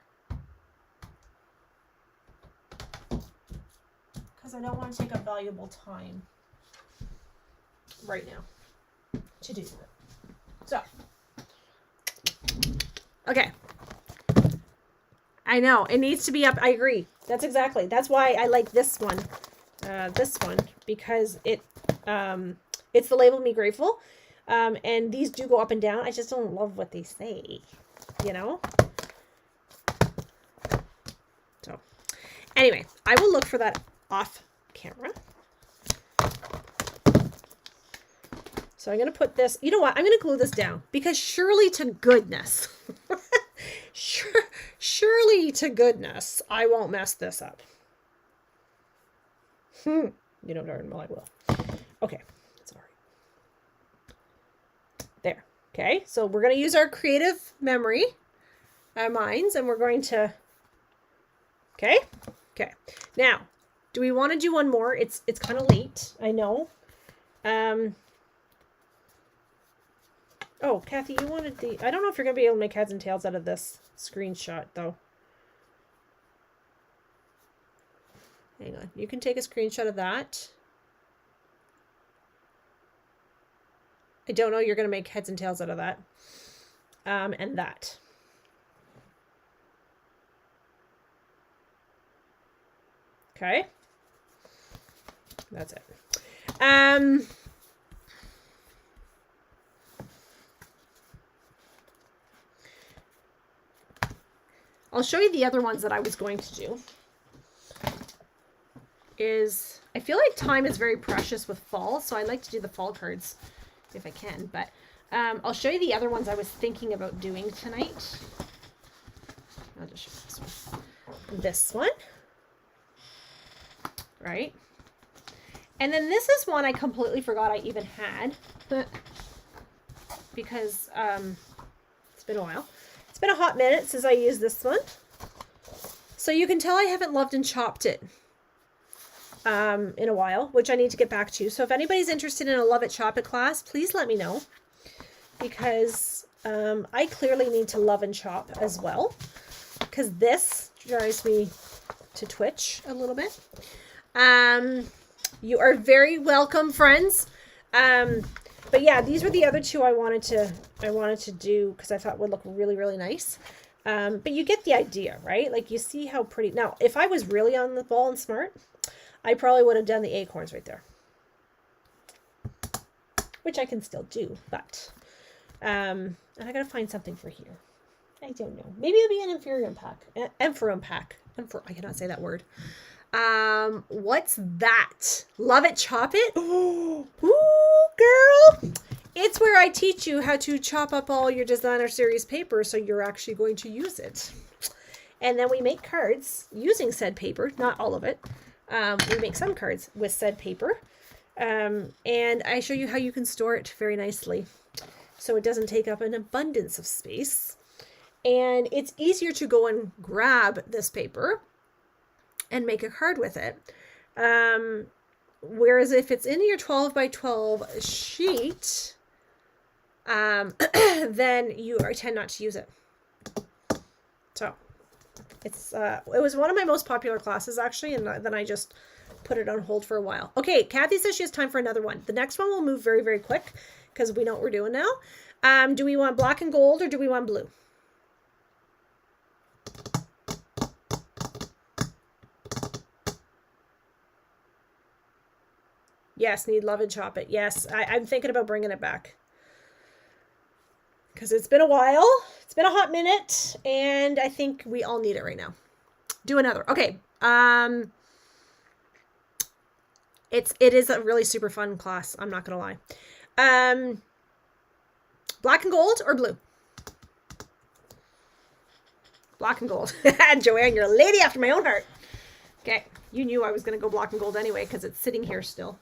Because I don't want to take up valuable time right now to do it. So, okay. I know, it needs to be up. I agree. That's why I like this one. Because it's the label Me Grateful. And these do go up and down. I just don't love what they say, you know? So, anyway, I will look for that off camera. So I'm going to put this, you know what? I'm going to glue this down because surely to goodness, surely to goodness, I won't mess this up. You know darn well I will. Okay, that's all right. There. Okay, so we're going to use our creative memory, our minds, and we're going to... Okay? Okay. Now, do we want to do one more? It's kind of late, I know. Oh, Kathy, you wanted the... I don't know if you're going to be able to make heads and tails out of this screenshot, though. Hang on. You can take a screenshot of that. I don't know. You're going to make heads and tails out of that. And that. Okay. That's it. I'll show you the other ones that I was going to do. I feel like time is very precious with fall, so I like to do the fall cards if I can, but I'll show you the other ones I was thinking about doing tonight. I'll just show you this one. This one. Right? And then this is one I completely forgot I even had, because it's been a while. It's been a hot minute since I used this one. So you can tell I haven't loved and chopped it in a while, which I need to get back to. So if anybody's interested in a Love It Chop It class, please let me know, because I clearly need to love and chop as well, because this drives me to twitch a little bit. You are very welcome, friends. But yeah, these were the other two I wanted to do because I thought would look really, really nice. But you get the idea, right? Like you see how pretty. Now, if I was really on the ball and smart, I probably would have done the acorns right there, which I can still do, but and I gotta find something for here. I don't know. Maybe it'll be an Inferium pack. Emphorium pack. I cannot say that word. What's that? Love it, chop it? Ooh, girl. It's where I teach you how to chop up all your designer series paper so you're actually going to use it. And then we make cards using said paper, not all of it. We make some cards with said paper. And I show you how you can store it very nicely so it doesn't take up an abundance of space. And it's easier to go and grab this paper and make a card with it. Whereas if it's in your 12 by 12 sheet, then you tend not to use it. So it's it was one of my most popular classes actually, and then I just put it on hold for a while. Okay, Kathy says she has time for another one. The next one will move very, very quick because we know what we're doing now. Do we want black and gold or do we want blue? Yes, need love and chop it. Yes, I'm thinking about bringing it back. Because it's been a while. It's been a hot minute. And I think we all need it right now. Do another. Okay. It is a really super fun class. I'm not going to lie. Black and gold or blue? Black and gold. Joanne, you're a lady after my own heart. Okay. You knew I was going to go black and gold anyway because it's sitting here still.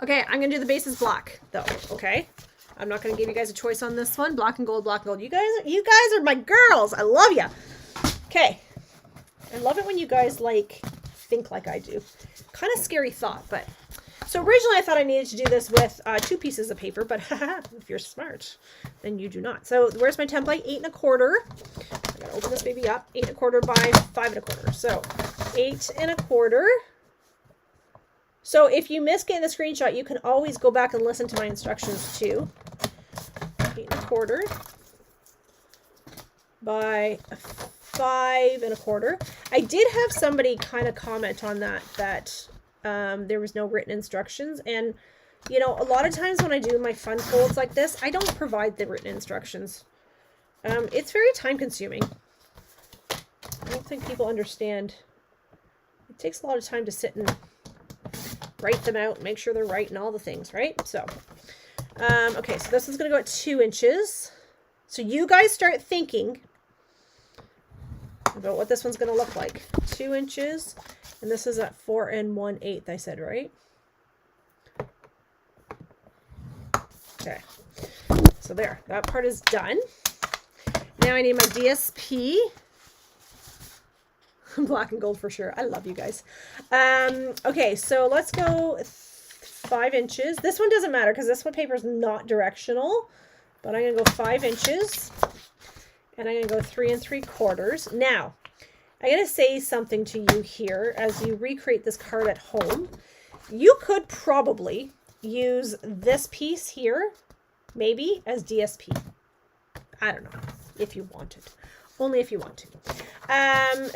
Okay, I'm going to do the bases black, though, okay? I'm not going to give you guys a choice on this one. Black and gold, black and gold. You guys are my girls. I love you. Okay. I love it when you guys, like, think like I do. Kind of scary thought, but... So originally I thought I needed to do this with 2 pieces of paper, but if you're smart, then you do not. So where's my template? 8 1/4. I got to open this baby up. 8 1/4 by 5 1/4. So 8 1/4. So if you miss getting the screenshot, you can always go back and listen to my instructions too. 8 1/4 by 5 1/4. I did have somebody kind of comment on that there was no written instructions. And, you know, a lot of times when I do my fun folds like this, I don't provide the written instructions. It's very time consuming. I don't think people understand. It takes a lot of time to sit and write them out, make sure they're right and all the things, right? So, okay, so this is going to go at 2 inches. So you guys start thinking about what this one's going to look like. 2 inches, and this is at 4 1/8, I said, right? Okay, so there, that part is done. Now I need my DSP. Black and gold for sure. I love you guys. Okay, so let's go 5 inches. This one doesn't matter because this one paper is not directional, but I'm going to go 5 inches and I'm going to go 3 3/4. Now, I'm going to say something to you here as you recreate this card at home. You could probably use this piece here, maybe as DSP. I don't know if you wanted. Only if you want to.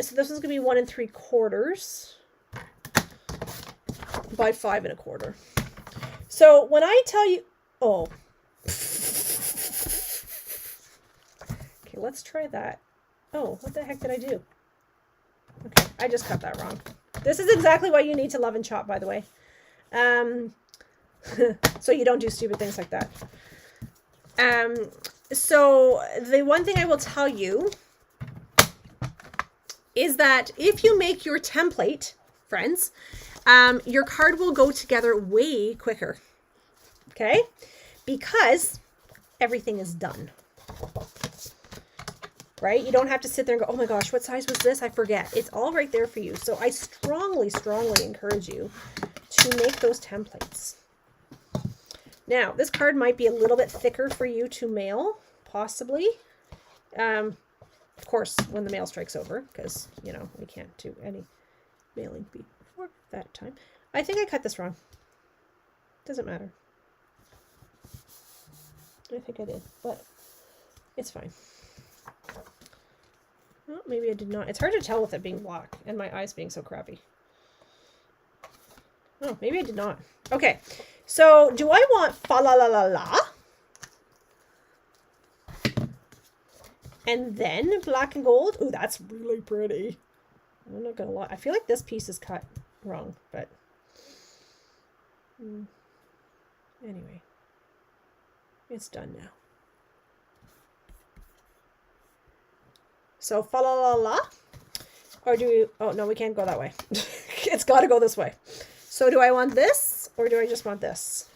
So this is going to be 1 3/4 by 5 1/4. So when I tell you, oh, okay, let's try that. Oh, what the heck did I do? Okay, I just cut that wrong. This is exactly what you need to love and chop, by the way. So you don't do stupid things like that. So the one thing I will tell you is that if you make your template, friends, your card will go together way quicker. Okay? Because everything is done. Right? You don't have to sit there and go, oh my gosh, what size was this? I forget. It's all right there for you. So I strongly, strongly encourage you to make those templates. Now, this card might be a little bit thicker for you to mail, possibly. Of course, when the mail strikes over, because, you know, we can't do any mailing before that time. I think I cut this wrong. Doesn't matter. I think I did, but it's fine. Oh, maybe I did not. It's hard to tell with it being black and my eyes being so crappy. Oh, maybe I did not. Okay, so do I want fa la la la la? And then black and gold? Ooh, that's really pretty. I'm not gonna lie. I feel like this piece is cut wrong, but anyway, it's done now. So fa la la la, or do we? Oh no, we can't go that way. It's got to go this way. So do I want this, or do I just want this?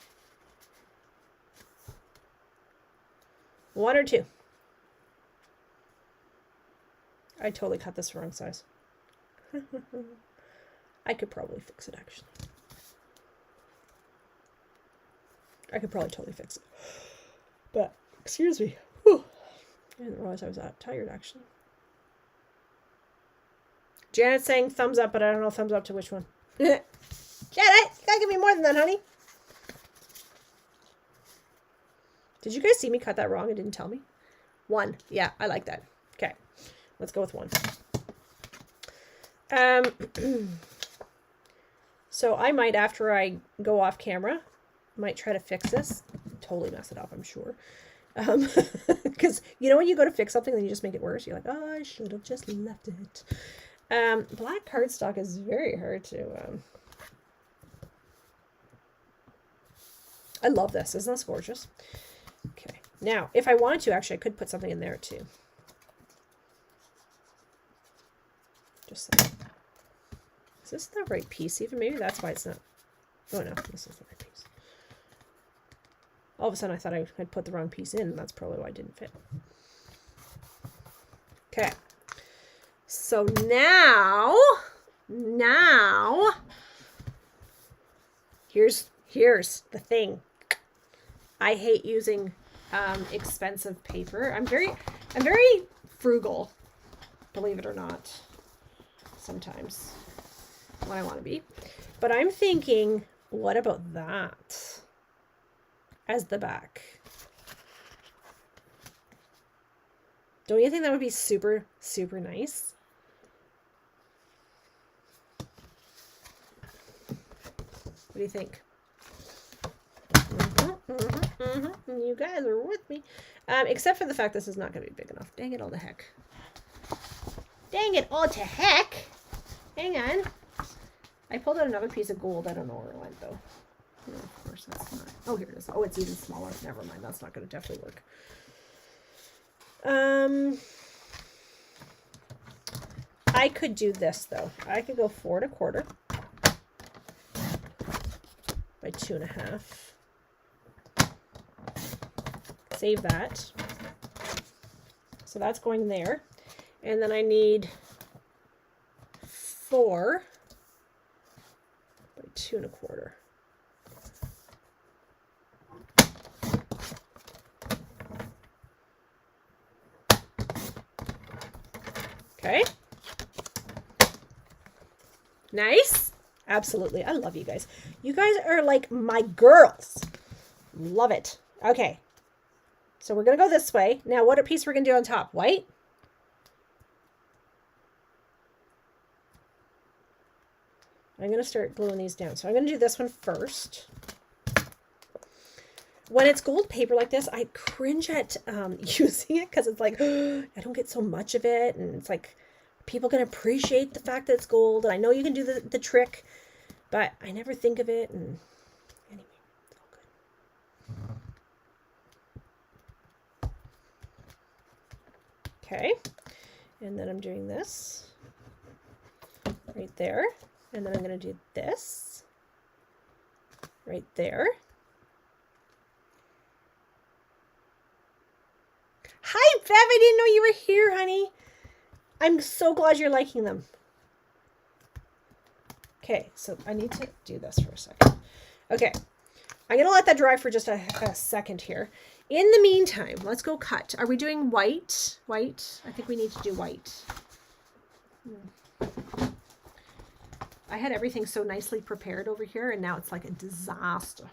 One or two? I totally cut this the wrong size. I could probably fix it, actually. I could probably totally fix it. But, excuse me. Whew. I didn't realize I was that tired, actually. Janet's saying thumbs up, but I don't know thumbs up to which one. Janet, you gotta give me more than that, honey. Did you guys see me cut that wrong and didn't tell me? 1. Yeah, I like that. Okay, let's go with 1. So I might, after I go off camera, might try to fix this. Totally mess it up, I'm sure. Because you know when you go to fix something and you just make it worse? You're like, oh, I should have just left it. Black cardstock is very hard to... I love this. Isn't this gorgeous? Okay. Now, if I wanted to, actually, I could put something in there, too. Just saying. Is this the right piece, even? Maybe that's why it's not... Oh, no. This is the right piece. All of a sudden, I thought I had put the wrong piece in, and that's probably why it didn't fit. Okay. So now, here's the thing. I hate using expensive paper. I'm very frugal, believe it or not, sometimes when I want to be. But I'm thinking, what about that as the back? Don't you think that would be super, super nice? What do you think? You guys are with me. Except for the fact this is not going to be big enough. Dang it all to heck. Dang it all to heck. Hang on. I pulled out another piece of gold. I don't know where it went, though. No, of course, that's not. Oh, here it is. Oh, it's even smaller. Never mind. That's not going to definitely work. I could do this, though. I could go 4 1/4 by 2 1/2. Save that. So that's going there. And then I need 4 by 2 1/4. Okay. Nice. Absolutely. I love you guys. You guys are like my girls. Love it. Okay. So we're going to go this way. Now, what piece we're going to do on top? White? I'm going to start gluing these down. So I'm going to do this one first. When it's gold paper like this, I cringe at using it because it's like, I don't get so much of it. And it's like, people can appreciate the fact that it's gold. And I know you can do the trick, but I never think of it. And anyway, it's all good. Okay. And then I'm doing this right there. And then I'm going to do this right there. Hi, Bev. I didn't know you were here, honey. I'm so glad you're liking them. Okay, so I need to do this for a second. Okay, I'm going to let that dry for just a second here. In the meantime, let's go cut. Are we doing white? White? I think we need to do white. I had everything so nicely prepared over here, and now it's like a disaster.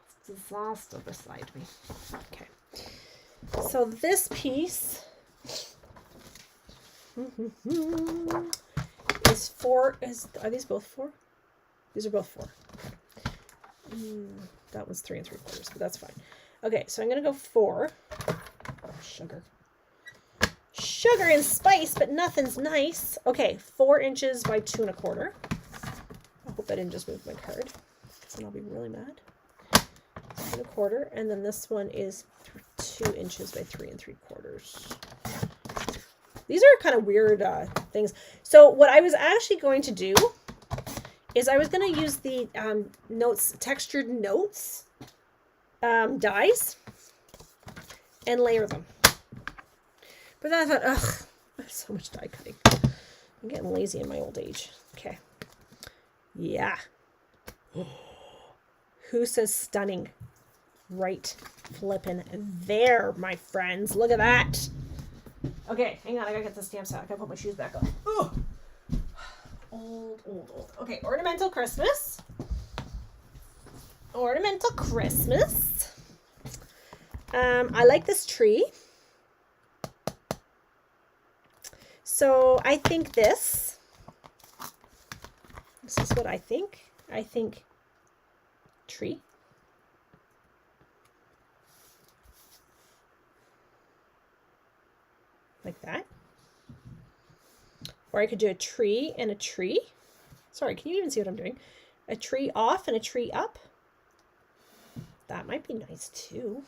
It's a disaster beside me. Okay. So this piece Is 4, are these both 4? These are both 4. That one's 3 3/4, but that's fine. Okay, so I'm going to go 4. Oh, sugar. Sugar and spice, but nothing's nice. Okay, 4 inches by 2 1/4. I hope I didn't just move my card, because then I'll be really mad. 2 1/4, and then this one is 2 inches by 3 3/4. These are kind of weird things. So what I was actually going to do is I was going to use the textured notes dies and layer them. But then I thought, ugh, there's so much die cutting. I'm getting lazy in my old age. Okay. Yeah. Who says stunning? Right flippin' there, my friends. Look at that. Okay, hang on. I gotta get the stamp set. I gotta put my shoes back on. Ugh. Old. Okay, Ornamental Christmas. Ornamental Christmas. I like this tree. So I think this is what I think. I think tree. Like that. Or I could do a tree and a tree. Sorry, can you even see what I'm doing? A tree off and a tree up. That might be nice too.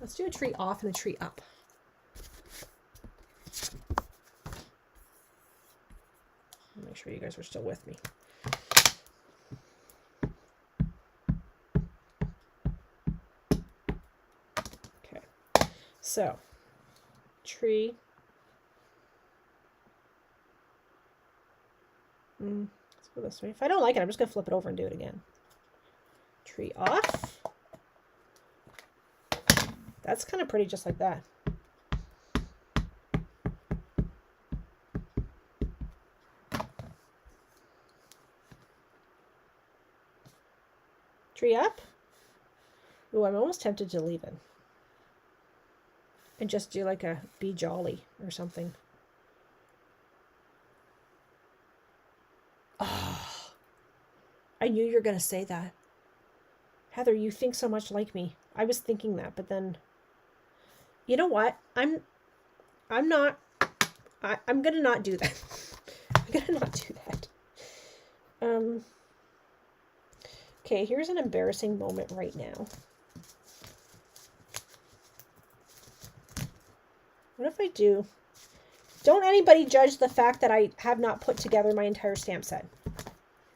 Let's do a tree off and a tree up. Make sure you guys are still with me. Okay, so tree. Let's go this way. If I don't like it, I'm just going to flip it over and do it again. Tree off. That's kind of pretty just like that. Tree up. Ooh, I'm almost tempted to leave it. And just do like a Be Jolly or something. Oh, I knew you were going to say that. Heather, you think so much like me. I was thinking that, but then, you know what? I'm going to not do that. I'm going to not do that. Okay, here's an embarrassing moment right now. What if I do? Don't anybody judge the fact that I have not put together my entire stamp set.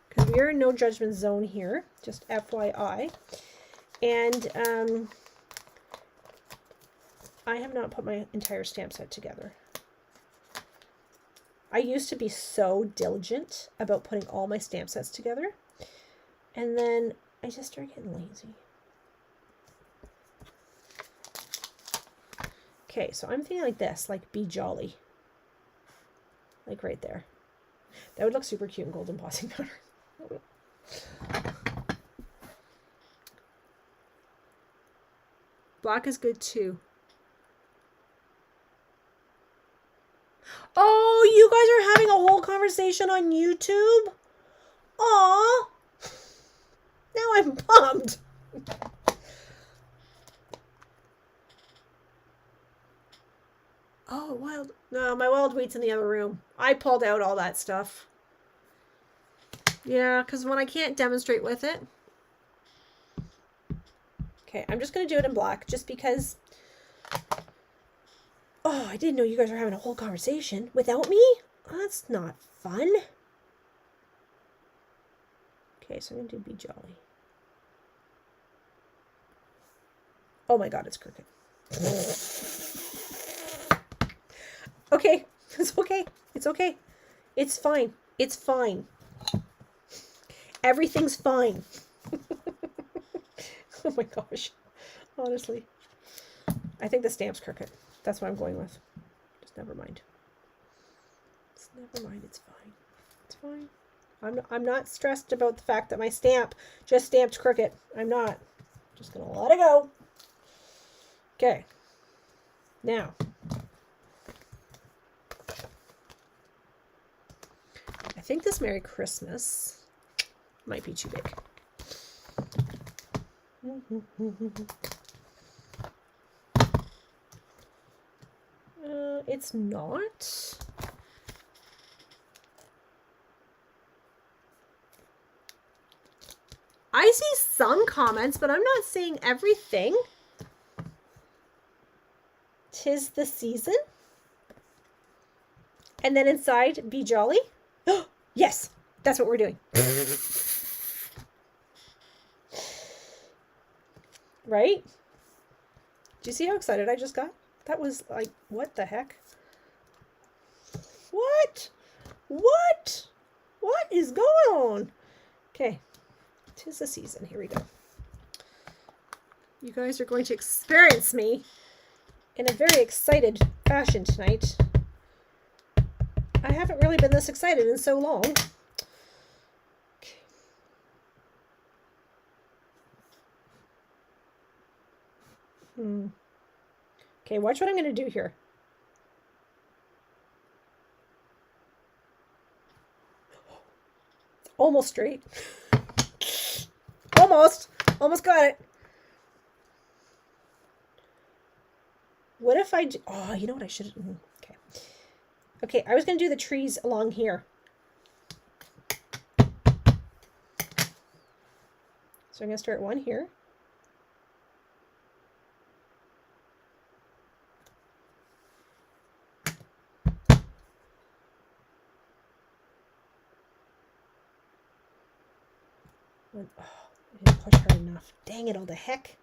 Because we are in no judgment zone here. Just FYI. And I have not put my entire stamp set together. I used to be so diligent about putting all my stamp sets together. And then I just started getting lazy. Okay, so I'm thinking like this, like Be Jolly. Like right there. That would look super cute in gold embossing powder. Black is good too. Oh, you guys are having a whole conversation on YouTube? Aw. Now I'm bummed. Oh, wild. No, my wild wheat's in the other room. I pulled out all that stuff. Yeah, because when I can't demonstrate with it. Okay, I'm just going to do it in black just because. Oh, I didn't know you guys were having a whole conversation without me. Oh, that's not fun. Okay, so I'm going to do Be Jolly. Oh my god, it's crooked. Okay, it's okay. It's okay. It's fine. It's fine. Everything's fine. Oh my gosh. Honestly. I think the stamp's crooked. That's what I'm going with. Just never mind. Just never mind. It's fine. It's fine. I'm not stressed about the fact that my stamp just stamped crooked. I'm not. Just gonna let it go. Okay. Now. I think this Merry Christmas might be too big. It's not. I see some comments, but I'm not seeing everything. 'Tis the season. And then inside, be jolly. Yes, that's what we're doing. Right? Do you see how excited I just got? That was like, what the heck? What? What? What is going on? Okay. 'Tis the season. Here we go. You guys are going to experience me in a very excited fashion tonight. I haven't really been this excited in so long. Okay, watch what I'm going to do here. Almost straight. Almost got it. What if I... Oh, you know what I should... Okay. Okay, I was going to do the trees along here. So I'm going to start one here. Oh, I didn't push hard enough. Dang it, all the heck.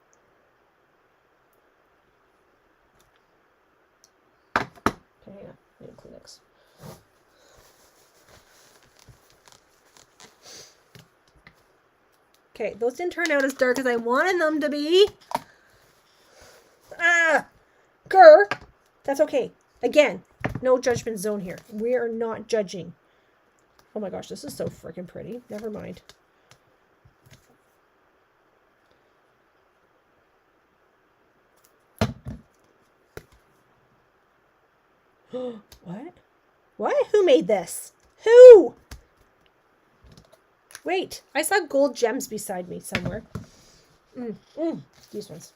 Okay, hang on. I need Kleenex. Okay, those didn't turn out as dark as I wanted them to be. Grr. That's okay. Again, no judgment zone here. We are not judging. Oh my gosh, this is so freaking pretty. Never mind. What? What? Who made this? Who? Wait, I saw gold gems beside me somewhere. These ones.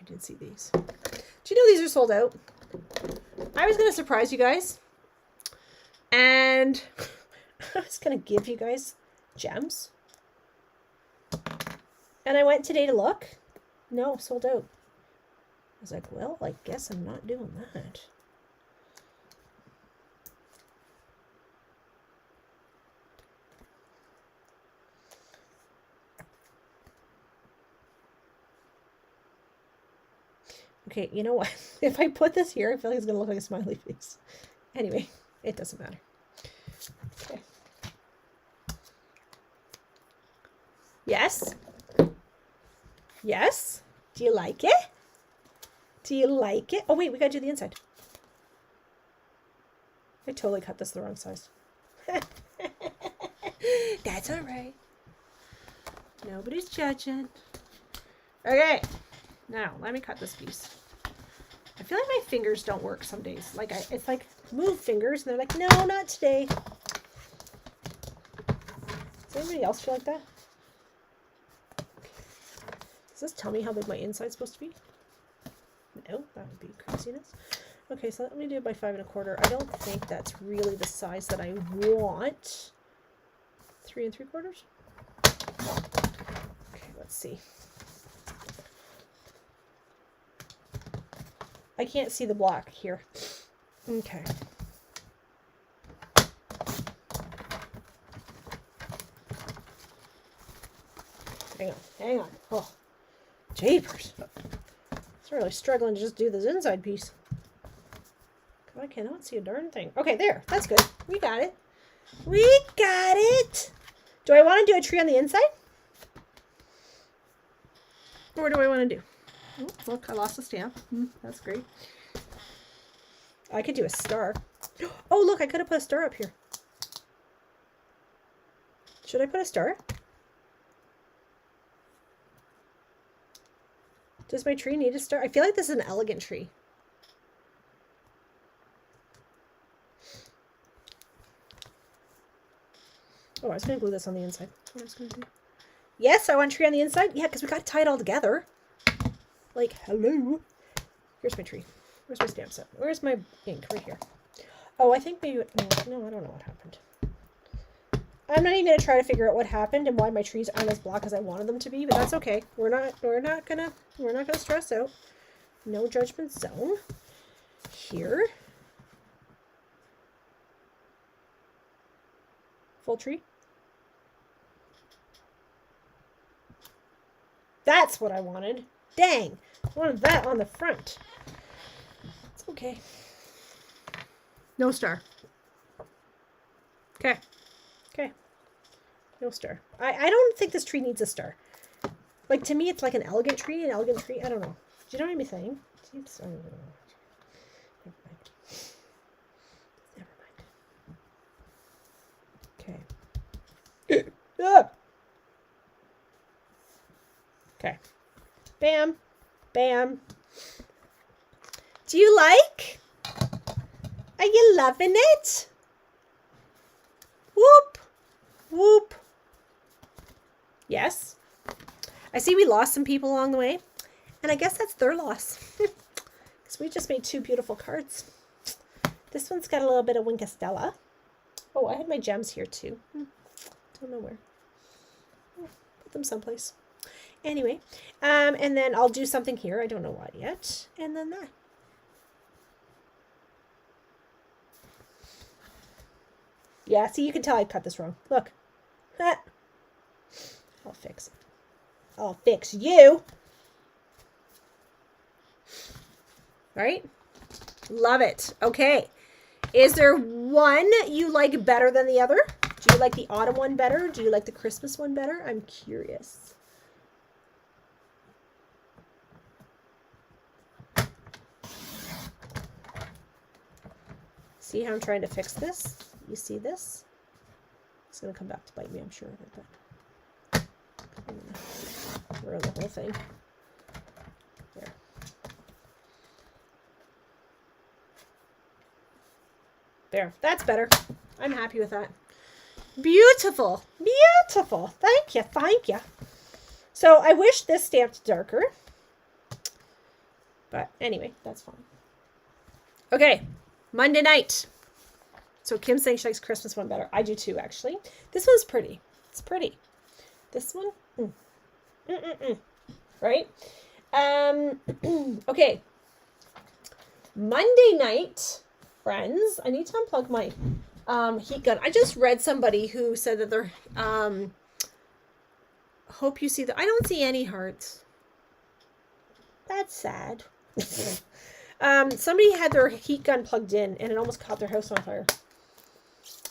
I did see these. Do you know these are sold out? I was going to surprise you guys. And I was going to give you guys gems. And I went today to look. No, sold out. I was like, well, I guess I'm not doing that. Okay, you know what? If I put this here, I feel like it's going to look like a smiley face. Anyway, it doesn't matter. Okay. Yes? Yes? Do you like it? Do you like it? Oh, wait, we got to do the inside. I totally cut this the wrong size. That's all right. Nobody's judging. Okay. Now, let me cut this piece. I feel like my fingers don't work some days. Like, it's like, move fingers. And they're like, no, not today. Does anybody else feel like that? Okay. Does this tell me how big my inside's supposed to be? No, that would be craziness. Okay, so let me do it by 5 1/4. I don't think that's really the size that I want. 3 3/4. Okay, let's see. I can't see the block here. Okay. Hang on. Oh, jeepers. It's really struggling to just do this inside piece. I cannot see a darn thing. Okay, there. That's good. We got it. We got it. Do I want to do a tree on the inside? Or what do I want to do? Oh, look, I lost a stamp. That's great. I could do a star. Oh, look, I could have put a star up here. Should I put a star? Does my tree need a star? I feel like this is an elegant tree. Oh, I was going to glue this on the inside. That's what I was going to do. Yes, I want a tree on the inside. Yeah, because we got to tie it all together. Like, hello. Here's my tree. Where's my stamp set? Where's my ink? Right here. Oh, I think maybe... No, I don't know what happened. I'm not even going to try to figure out what happened and why my trees aren't as black as I wanted them to be, but that's okay. We're not gonna stress out. No judgment zone. Here. Full tree. That's what I wanted. Dang. I wanted that on the front. It's okay. No star. Okay. Okay. No star. I don't think this tree needs a star. Like, to me, it's like an elegant tree. I don't know. Do you know what I'm saying? Never mind. Never mind. Okay. Okay. Bam. Bam. Do you like? Are you loving it? Whoop. Whoop. Yes. I see we lost some people along the way. And I guess that's their loss. Because we just made 2 beautiful cards. This one's got a little bit of Winkastella. Oh, I had my gems here too. Don't know where. Put them someplace. Anyway, and then I'll do something here. I don't know what yet. And then that. Yeah, see, you can tell I cut this wrong. Look. I'll fix it. I'll fix you. Right? Love it. Okay. Is there one you like better than the other? Do you like the autumn one better? Do you like the Christmas one better? I'm curious. See how I'm trying to fix this? You see this? It's going to come back to bite me, I'm sure. But ruin the whole thing. There. There. That's better. I'm happy with that. Beautiful. Beautiful. Thank you. Thank you. So I wish this stamped darker. But anyway, that's fine. Okay. Monday night. So Kim's saying she likes Christmas one better. I do too, actually. This one's pretty. It's pretty. This one? Right? Okay. Monday night, friends. I need to unplug my heat gun. I just read somebody who said that they're hope you see that. I don't see any hearts. That's sad. Somebody had their heat gun plugged in and it almost caught their house on fire.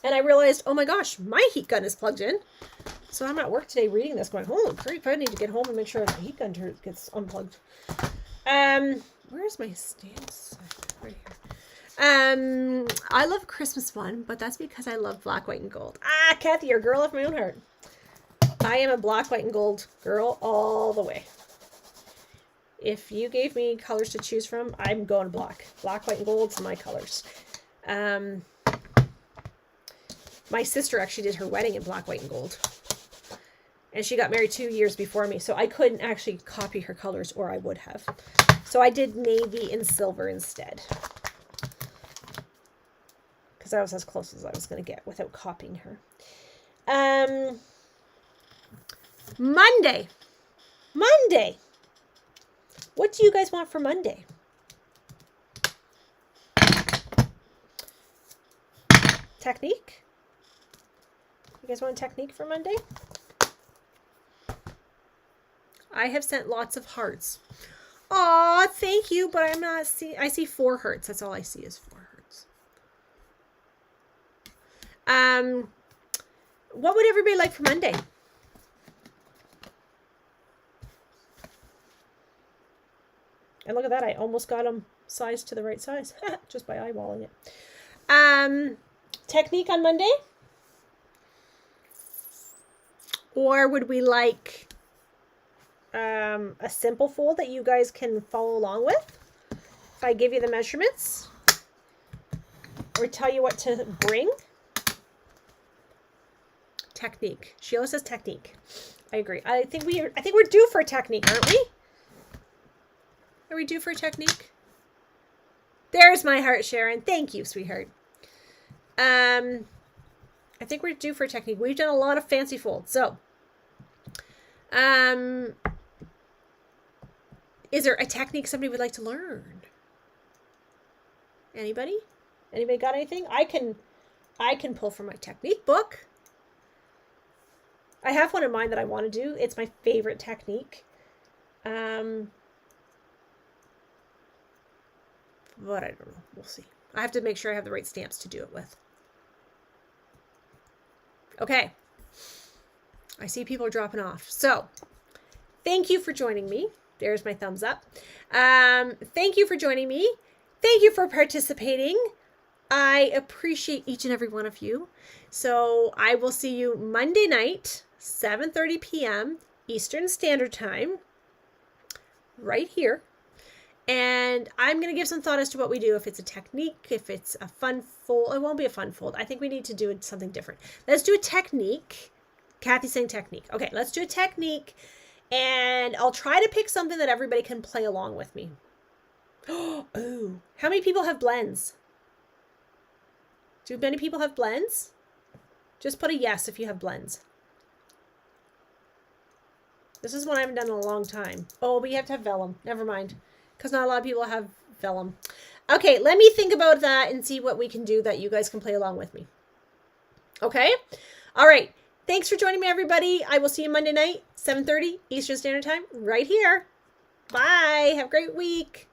And I realized, oh my gosh, my heat gun is plugged in. So I'm at work today reading this going, holy crap, I need to get home and make sure the heat gun gets unplugged. Where's my stamps? Right here. I love Christmas one, but that's because I love black, white, and gold. Ah, Kathy, you're a girl of my own heart. I am a black, white, and gold girl all the way. If you gave me colors to choose from, I'm going black. Black, white, and gold's my colors. My sister actually did her wedding in black, white, and gold. And she got married 2 years before me, so I couldn't actually copy her colors, or I would have. So I did navy and silver instead. Because that was as close as I was going to get without copying her. Monday. Monday. What do you guys want for Monday? Technique? You guys want technique for Monday? I have sent lots of hearts. Aw, thank you, but I'm not seeing. I see 4 hearts. That's all I see is 4 hearts. What would everybody like for Monday? And look at that. I almost got them sized to the right size just by eyeballing it. Technique on Monday? Or would we like a simple fold that you guys can follow along with. If I give you the measurements or tell you what to bring. Technique. Sheila says technique. I agree. I think we're due for a technique, aren't we? Are we due for a technique? There's my heart, Sharon. Thank you, sweetheart. I think we're due for a technique. We've done a lot of fancy folds. So, is there a technique somebody would like to learn? Anybody? Anybody got anything? I can pull from my technique book. I have one in mind that I want to do. It's my favorite technique. But I don't know. We'll see. I have to make sure I have the right stamps to do it with. Okay. I see people are dropping off. So, thank you for joining me. There's my thumbs up. Thank you for joining me. Thank you for participating. I appreciate each and every one of you. So, I will see you Monday night, 7:30 p.m. Eastern Standard Time, right here. And I'm going to give some thought as to what we do. If it's a technique, if it's a fun fold. It won't be a fun fold. I think we need to do something different. Let's do a technique. Kathy's saying technique. Okay, let's do a technique. And I'll try to pick something that everybody can play along with me. Oh, how many people have blends? Do many people have blends? Just put a yes if you have blends. This is one I haven't done in a long time. Oh, but you have to have vellum. Never mind. Because not a lot of people have vellum. Okay, let me think about that and see what we can do that you guys can play along with me. Okay? All right. Thanks for joining me, everybody. I will see you Monday night, 7:30 Eastern Standard Time, right here. Bye. Have a great week.